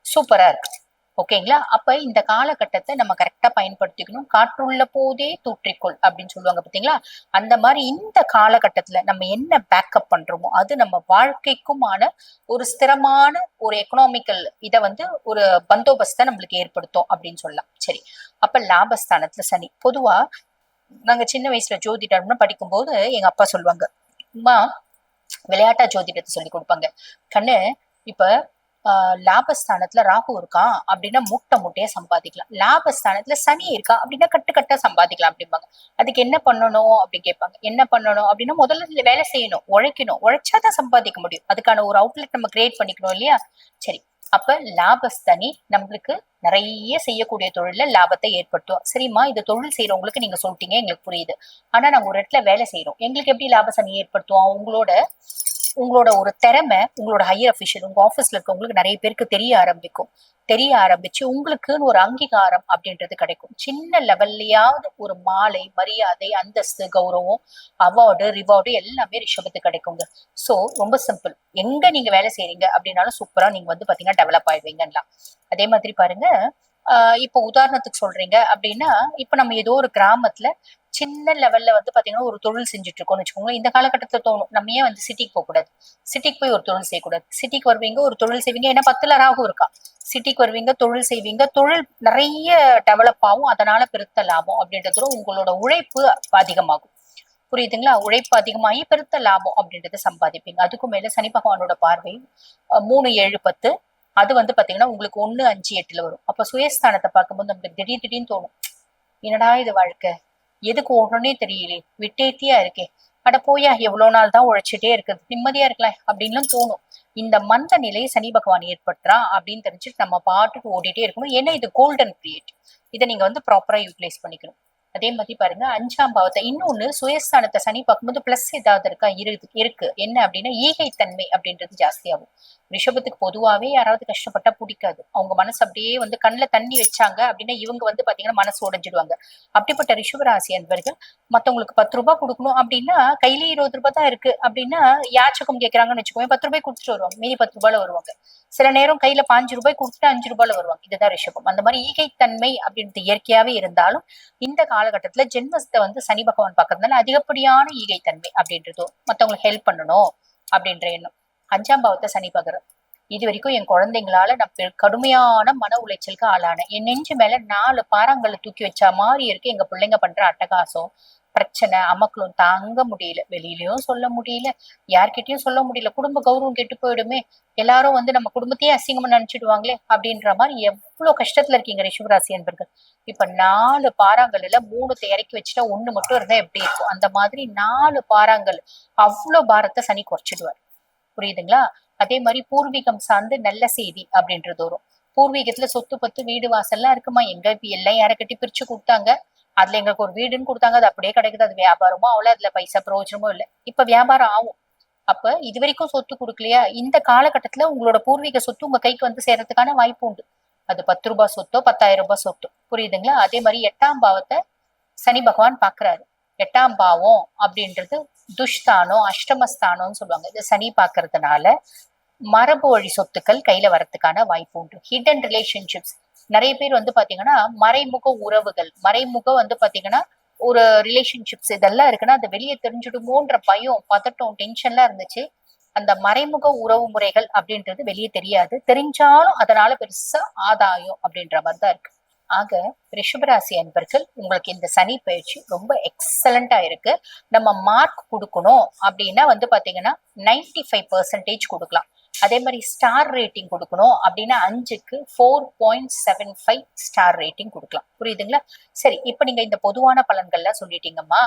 சூப்பரா இருக்கு. ஓகேங்களா? அப்ப இந்த காலகட்டத்தை நம்ம கரெக்டா பயன்படுத்திக்கணும். காற்றுள்ள போதே தூற்றிக்கொள் அப்படின்னு சொல்லுவாங்க பாத்தீங்களா? அந்த மாதிரி இந்த காலகட்டத்துல நம்ம என்ன பேக்கப் பண்றோமோ அது நம்ம வாழ்க்கைக்குமான ஒரு ஸ்திரமான ஒரு எக்கனாமிக்கல் இதை ஒரு பந்தோபஸ்தை நம்மளுக்கு ஏற்படுத்தும் அப்படின்னு சொல்லலாம். சரி, அப்ப லாபஸ்தானத்துல சனி. பொதுவா நாங்க சின்ன வயசுல ஜோதிடம்னு படிக்கும்போது எங்க அப்பா சொல்லுவாங்க, அம்மா விளையாட்டா ஜோதிடத்தை சொல்லி கொடுப்பாங்க. கண்ணு, இப்ப லாபஸ்தானத்துல ராகு இருக்கான் அப்படின்னா மூட்டை மூட்டையா சம்பாதிக்கலாம். லாபஸ்தானத்துல சனி இருக்கா அப்படின்னா கட்டு கட்டா சம்பாதிக்கலாம் அப்படிம்பாங்க. அதுக்கு என்ன பண்ணணும் அப்படின்னு கேட்பாங்க. என்ன பண்ணணும் அப்படின்னா, முதல்ல வேலை செய்யணும், உழைக்கணும். உழைச்சாதான் சம்பாதிக்க முடியும். அதுக்கான ஒரு அவுட்லெட் நம்ம கிரியேட் பண்ணிக்கணும் இல்லையா? சரி, அப்ப லாபஸ்தனி நம்மளுக்கு நிறைய செய்யக்கூடிய தொழில லாபத்தை ஏற்படுத்தும். சரிம்மா, இது தொழில் செய்யறவங்களுக்கு நீங்க சொல்லிட்டீங்க, எங்களுக்கு புரியுது. ஆனா நாங்க ஒரு இடத்துல வேலை செய்யறோம், எங்களுக்கு எப்படி லாபசனி ஏற்படுத்துவோம்? உங்களோட உங்களோட ஒரு திறமை உங்களோட ஹையர் அஃபிஷியல் உங்க ஆஃபீஸ்ல இருக்கவங்களுக்கு நிறைய பேருக்கு தெரிய ஆரம்பிச்சு உங்களுக்குன்னு ஒரு அங்கீகாரம் அப்படின்றது கிடைக்கும். சின்ன லெவல்லையாவது ஒரு மாலை, மரியாதை, அந்தஸ்து, கௌரவம், அவார்டு, ரிவார்டு எல்லாமே ரிஷபத்துக்கு கிடைக்குங்க. சோ ரொம்ப சிம்பிள். எங்க நீங்க வேலை செய்றீங்க அப்படின்னாலும் சூப்பரா நீங்க வந்து பாத்தீங்கன்னா டெவலப் ஆயிடுவீங்கன்னா. அதே மாதிரி பாருங்க, இப்போ உதாரணத்துக்கு சொல்றீங்க அப்படின்னா, இப்ப நம்ம ஏதோ ஒரு கிராமத்துல சின்ன லெவல்ல வந்து பாத்தீங்கன்னா ஒரு தொழில் செஞ்சுட்டு இருக்கோம்னு வச்சுக்கோங்களேன். இந்த காலகட்டத்துல தோணும், நம்ம ஏன் வந்து சிட்டிக்கு போக கூடாது, சிட்டிக்கு போய் ஒரு தொழில் செய்யக்கூடாது. சிட்டிக்கு வருவீங்க, ஒரு தொழில் செய்வீங்க, ஏன்னா 10ல ராகு இருக்கா. சிட்டிக்கு வருவீங்க, தொழில் செய்வீங்க, தொழில் நிறைய டெவலப் ஆகும், அதனால பெருத்த லாபம் அப்படின்றதோட உங்களோட உழைப்பு அதிகமாகும். புரியுதுங்களா? உழைப்பு அதிகமாகி பெருத்த லாபம் அப்படின்றத சம்பாதிப்பீங்க. அதுக்கும் மேல சனி பகவானோட பார்வை 3, 7, 10 அது வந்து பாத்தீங்கன்னா உங்களுக்கு 1, 5, 8ல வரும். அப்ப சுயஸ்தானத்தை பார்க்கும்போது நமக்கு திடீர்னு தோணும், என்னடா இது வாழ்க்கை, எதுக்கு ஓடணும்னே தெரியலையே, விட்டேத்தியா இருக்கே, அட போயா எவ்வளவு நாள் தான் உழைச்சிட்டே இருக்குது, நிம்மதியா இருக்கலாம் அப்படின்னு தோணும். இந்த மந்த நிலையை சனி பகவான் ஏற்படுத்துறான் அப்படின்னு தெரிஞ்சுட்டு நம்ம பாட்டுக்கு ஓடிட்டே இருக்கணும். ஏன்னா இது கோல்டன் பீரியட், இதை நீங்க வந்து ப்ராப்பரா யூட்டிலைஸ் பண்ணிக்கணும். அதே மாதிரி பாருங்க, 5ஆம் பாவத்தை இன்னொன்னு சுயஸ்தானத்தை சனி பார்க்கும்போது பிளஸ் ஏதாவது இருக்கா, இருக்கு. என்ன அப்படின்னா ஈகைத்தன்மை அப்படின்றது ஜாஸ்தியாகும். ரிஷபத்துக்கு பொதுவாவே யாராவது கஷ்டப்பட்டா பிடிக்காது. அவங்க மனசு அப்படியே வந்து கண்ணுல தண்ணி வச்சாங்க அப்படின்னா இவங்க வந்து பாத்தீங்கன்னா மனசு உடைஞ்சிடுவாங்க. அப்படிப்பட்ட ரிஷபராசி அன்பர்கள் மத்தவங்களுக்கு 10 ரூபாய் கொடுக்கணும் அப்படின்னா கையிலே 20 ரூபாய் தான் இருக்கு அப்படின்னா யாச்சகம் கேட்கறாங்கன்னு வச்சுக்கோங்க, 10 ரூபாய் கொடுத்துட்டு வருவாங்க, மீதி 10 ரூபாயில வருவாங்க. சில நேரம் கையில 5 ரூபாய் கொடுத்துட்டு 5 ரூபாயில வருவாங்க. இதுதான் ரிஷபம். அந்த மாதிரி ஈகைத்தன்மை அப்படின்றது இயற்கையாவே இருந்தாலும் இந்த காலகட்டத்துல ஜென்மத்தை வந்து சனி பகவான் பாக்குறதுனால அதிகப்படியான ஈகைத்தன்மை அப்படின்றதோ மத்தவங்களுக்கு ஹெல்ப் பண்ணணும் அப்படின்ற எண்ணம். 5ஆம் பாவத்தை சனி பாக்குற, இது வரைக்கும் என் குழந்தைங்களால நான் கடுமையான மன உளைச்சலுக்கு ஆளானேன், என் நெஞ்சு மேல 4 பாறாங்கல்ல தூக்கி வச்சா மாதிரி இருக்கு எங்க பிள்ளைங்க பண்ற அட்டகாசம், பிரச்சனை, அமக்களும் தாங்க முடியல, வெளியிலயும் சொல்ல முடியல, யார்கிட்டயும் சொல்ல முடியல, குடும்ப கௌரவம் கெட்டு போயிடுமே, எல்லாரும் வந்து நம்ம குடும்பத்தையே அசிங்கமா நினைச்சிடுவாங்களே அப்படின்ற மாதிரி எவ்வளவு கஷ்டத்துல இருக்கீங்க ரிஷபராசி என்பர்கள். இப்ப 4 பாறாங்கல்ல 3 இறக்கி வச்சுட்டா 1 மட்டும் இருந்தா எப்படி இருக்கும், அந்த மாதிரி 4 பாறாங்கல் அவ்வளவு பாரத்தை சனி குறைச்சிடுவார். புரியுதுங்களா? அதே மாதிரி பூர்வீகம் சார்ந்து நல்ல செய்தி அப்படின்றது வரும். பூர்வீகத்துல சொத்து பத்து வீடு வாசல்லாம் இருக்குமா, எங்க இப்ப எல்லாம் யாரை கட்டி பிரிச்சு கொடுத்தாங்க, அதுல எங்களுக்கு ஒரு வீடுன்னு கொடுத்தாங்க, அது அப்படியே கிடைக்குது, அது வியாபாரமோ அவ்வளவு, அதுல பைசா பிரயோஜனமோ இல்லை, இப்ப வியாபாரம் ஆகும். அப்ப இது வரைக்கும் சொத்து கொடுக்கலையா, இந்த காலகட்டத்துல உங்களோட பூர்வீக சொத்து உங்க கைக்கு வந்து சேர்றதுக்கான வாய்ப்பு உண்டு. அது 10 ரூபாய் சொத்தோ 10,000 ரூபாய் சொத்து. புரியுதுங்களா? அதே மாதிரி 8ஆம் பாவத்தை சனி பகவான் பாக்குறாரு. 8ஆம் பாவம் அப்படின்றது துஷ்தானம், அஷ்டமஸ்தானம்னு சொல்லுவாங்க. இது சனி பாக்குறதுனால மரபு வழி சொத்துக்கள் கையில வரதுக்கான வாய்ப்பு உண்டு. ஹிடன் ரிலேஷன்ஷிப்ஸ், நிறைய பேர் வந்து பாத்தீங்கன்னா மறைமுக உறவுகள், வந்து பாத்தீங்கன்னா ஒரு ரிலேஷன்ஷிப்ஸ் இதெல்லாம் இருக்குன்னா அது வெளியே தெரிஞ்சிடுமோன்ற பயம், பதட்டம், டென்ஷன்லாம் இருந்துச்சு. அந்த மறைமுக உறவு முறைகள் அப்படின்றது வெளியே தெரியாது, தெரிஞ்சாலும் அதனால பெருசா ஆதாயம் அப்படின்ற மாதிரிதான் இருக்கு. ஆக ரிஷபராசி அன்பர்கள் உங்களுக்கு இந்த சனி பயிற்சி ரொம்ப எக்ஸலண்டா இருக்கு. நம்ம மார்க் கொடுக்கணும் அப்படின்னா வந்து பாத்தீங்கன்னா 95% கொடுக்கலாம். அதே மாதிரி ஸ்டார் ரேட்டிங் கொடுக்கணும் அப்படின்னா 5க்கு 4.75 ஸ்டார் ரேட்டிங் கொடுக்கலாம். புரியுதுங்களா? சரி, இப்ப நீங்க இந்த பொதுவான பலன்கள்லாம் சொல்லிட்டீங்கம்மா,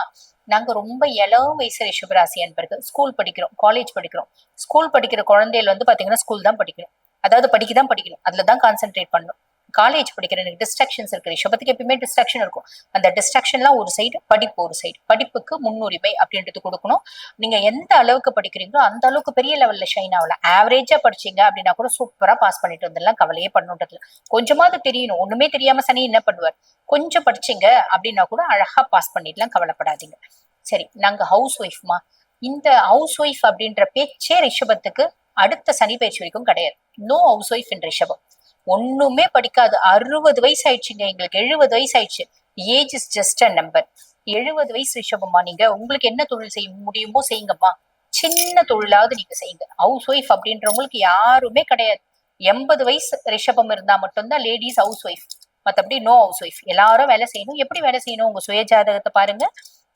நாங்க ரொம்ப இளம் வயசு ரிஷபராசி அன்பர்கள், ஸ்கூல் படிக்கிறோம், காலேஜ் படிக்கிறோம். ஸ்கூல் படிக்கிற குழந்தைகள் வந்து பாத்தீங்கன்னா ஸ்கூல் தான் படிக்கணும், அதாவது படிக்கதான் படிக்கணும், அதுலதான் கான்சென்ட்ரேட் பண்ணணும். காலேஜ் படிக்கிற எனக்கு டிஸ்ட்ராக்ஷன்ஸ் இருக்கு. ரிஷபத்துக்கு எப்பயுமே டிஸ்ட்ராக்ஷன் இருக்கும். அந்த டிஸ்ட்ராக்ஷன்லாம் ஒரு சைடு, படிப்பு ஒரு சைடு. படிப்புக்கு முன்னுரிமை அப்படின்றது கொடுக்கணும். நீங்க எந்த அளவுக்கு படிக்கிறீங்களோ அந்த அளவுக்கு பெரிய லெவல்ல ஷைன் ஆகலாம். ஆவரேஜா படிச்சீங்க அப்படின்னா கூட சூப்பரா பாஸ் பண்ணிட்டு வந்துடலாம், கவலையே பண்ணுன்றதுல. கொஞ்சமாவது தெரியணும், ஒண்ணுமே தெரியாம சனி என்ன பண்ணுவார், கொஞ்சம் படிச்சீங்க அப்படின்னா கூட அழகா பாஸ் பண்ணிடலாம், கவலைப்படாதீங்க. சரி, நாங்க ஹவுஸ் ஒய்ஃப்மா, இந்த ஹவுஸ் ஒய்ஃப் அப்படின்ற பேச்சே ரிஷபத்துக்கு அடுத்த சனி பயிற்சி வரைக்கும் கிடையாது. நோ ஹவுஸ் ஒய்ஃப் இன் ரிஷபம். ஒண்ணுமே படிக்காது, 60 வயசு ஆயிடுச்சுங்க, எங்களுக்கு 70 வயசு ஆயிடுச்சு. Age is just a number. 70 வயசு ரிஷபமா, நீங்க உங்களுக்கு என்ன தொழில் செய்ய முடியுமோ செய்யுங்கம்மா, சின்ன தொழிலாவது நீங்க செய்யுங்க. ஹவுஸ் ஒய்ஃப் அப்படின்றவங்களுக்கு யாருமே கிடையாது. 80 வயசு ரிஷபம் இருந்தா மட்டும்தான் லேடிஸ் ஹவுஸ் ஒய்ஃப், மத்தபடி நோ ஹவுஸ் ஒய்ஃப். எல்லாரும் வேலை செய்யணும். எப்படி வேலை செய்யணும், உங்க சுய ஜாதகத்தை பாருங்க,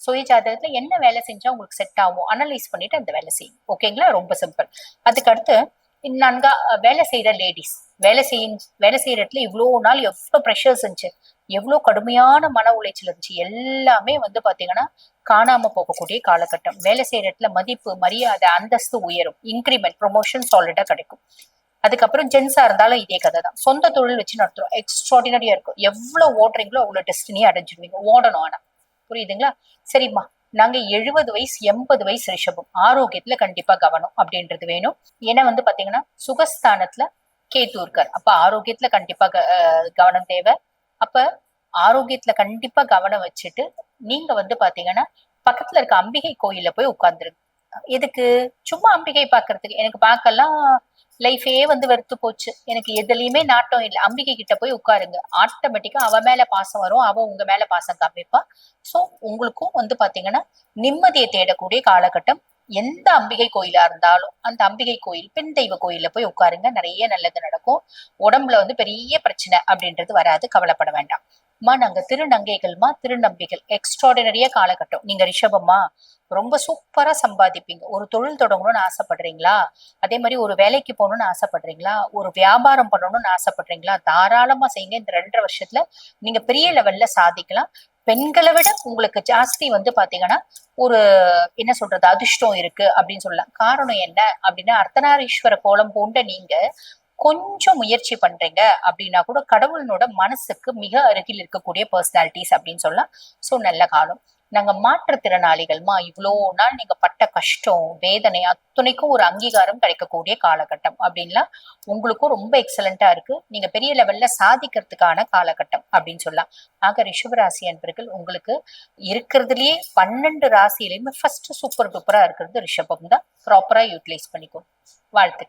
சுய ஜாதகத்துல என்ன வேலை செஞ்சா உங்களுக்கு செட் ஆகும் அனலைஸ் பண்ணிட்டு அந்த வேலை செய்யும். ஓகேங்களா? ரொம்ப சிம்பிள். அதுக்கு அடுத்து நான்கா வேலை செய்யற லேடிஸ், வேலை செய்யற இடத்துல இவ்வளவு நாள் எவ்வளவு ப்ரெஷர்ஸ் இருந்துச்சு, எவ்வளவு கடுமையான மன உளைச்சல் இருந்துச்சு, எல்லாமே வந்து பாத்தீங்கன்னா காணாம போகக்கூடிய காலகட்டம். வேலை செய்யற இடத்துல மதிப்பு, மரியாதை, அந்தஸ்து உயரும், இன்கிரிமெண்ட், ப்ரொமோஷன் சாலிடா கிடைக்கும். அதுக்கப்புறம் ஜென்ஸா இருந்தாலும் இதே கதை தான். சொந்த தொழில் வச்சு நடத்துறோம், எக்ஸ்ட்ராடினரியா இருக்கும். எவ்வளவு ஓடுறீங்களோ அவ்வளவு டெஸ்டினியை அடைஞ்சிடுவீங்க. ஓடணும் ஆனா. புரியுதுங்களா? சரிம்மா, நாங்க 70 வயசு 80 வயசு ரிஷபம் ஆரோக்கியத்துல கண்டிப்பா கவனம் அப்படின்றது வேணும். ஏன்னா வந்து பாத்தீங்கன்னா சுகஸ்தானத்துல கேத்து இருக்கார். அப்ப ஆரோக்கியத்துல கண்டிப்பா கவனம் தேவை. அப்ப ஆரோக்கியத்துல கண்டிப்பா கவனம் வச்சுட்டு நீங்க வந்து பாத்தீங்கன்னா பக்கத்துல இருக்க அம்பிகை கோயில்ல போய் உட்கார்ந்துருங்க. எதுக்கு? சும்மா அம்பிகை பாக்குறதுக்கு. எனக்கு பார்க்கலாம் லைஃபே வந்து வெறுத்து போச்சு, எனக்கு எதுலயுமே நாட்டம் இல்லை, அம்பிகை கிட்ட போய் உட்காருங்க. ஆட்டோமேட்டிக்கா அவ மேல பாசம் வரும், அவ உங்க மேல பாசம் காமிப்பா. சோ உங்களுக்கும் வந்து பாத்தீங்கன்னா நிம்மதியை தேடக்கூடிய காலகட்டம். எந்த அம்பிகை கோயிலா இருந்தாலும் அந்த அம்பிகை கோயில் பெண் தெய்வ கோயில்ல போய் உட்காருங்க, நிறைய நல்லது நடக்கும். உடம்புல வந்து பெரிய பிரச்சனை அப்படின்றது வராது, கவலைப்பட வேண்டாம். நாங்க திருநங்கைகள்மா, திருநம்பிகள் எக்ஸ்ட்ராடினரியா காலகட்டம். நீங்க ரிஷபமா ரொம்ப சூப்பரா சம்பாதிப்பீங்க. ஒரு தொழில் தொடங்கணும்னு ஆசைப்படுறீங்களா? அதே மாதிரி ஒரு வேலைக்கு போகணும்னு ஆசைப்படுறீங்களா? ஒரு வியாபாரம் பண்ணணும்னு ஆசைப்படுறீங்களா? தாராளமா செய்யுங்க. இந்த 2.5 வருஷத்துல நீங்க பெரிய லெவல்ல சாதிக்கலாம். பெண்களை விட உங்களுக்கு ஜாஸ்தி வந்து பாத்தீங்கன்னா ஒரு என்ன சொல்றது அதிர்ஷ்டம் இருக்கு அப்படின்னு சொல்லலாம். காரணம் என்ன அப்படின்னா அர்த்தநாரீஸ்வர கோலம் பூண்ட நீங்க கொஞ்சம் முயற்சி பண்றீங்க அப்படின்னா கூட கடவுளனோட மனசுக்கு மிக அருகில் இருக்கக்கூடிய பர்சனாலிட்டிஸ் அப்படின்னு சொல்லலாம். சோ நல்ல காலம். நாங்க மாற்றுத்திறனாளிகள்மா, இவ்வளோ நாள் நீங்க பட்ட கஷ்டம் வேதனை அத்துணைக்கும் ஒரு அங்கீகாரம் கிடைக்கக்கூடிய காலகட்டம் அப்படின்லாம் உங்களுக்கும் ரொம்ப எக்ஸலண்டா இருக்கு. நீங்க பெரிய லெவல்ல சாதிக்கிறதுக்கான காலகட்டம் அப்படின்னு சொல்லலாம். ஆக ரிஷபராசி அன்பர்கள் உங்களுக்கு இருக்கிறதுலயே 12 ராசியிலுமே ஃபர்ஸ்ட் சூப்பர் டூப்பரா இருக்கிறது ரிஷபம் தான். ப்ராப்பரா யூட்டிலைஸ் பண்ணிக்கோ. வாழ்த்து.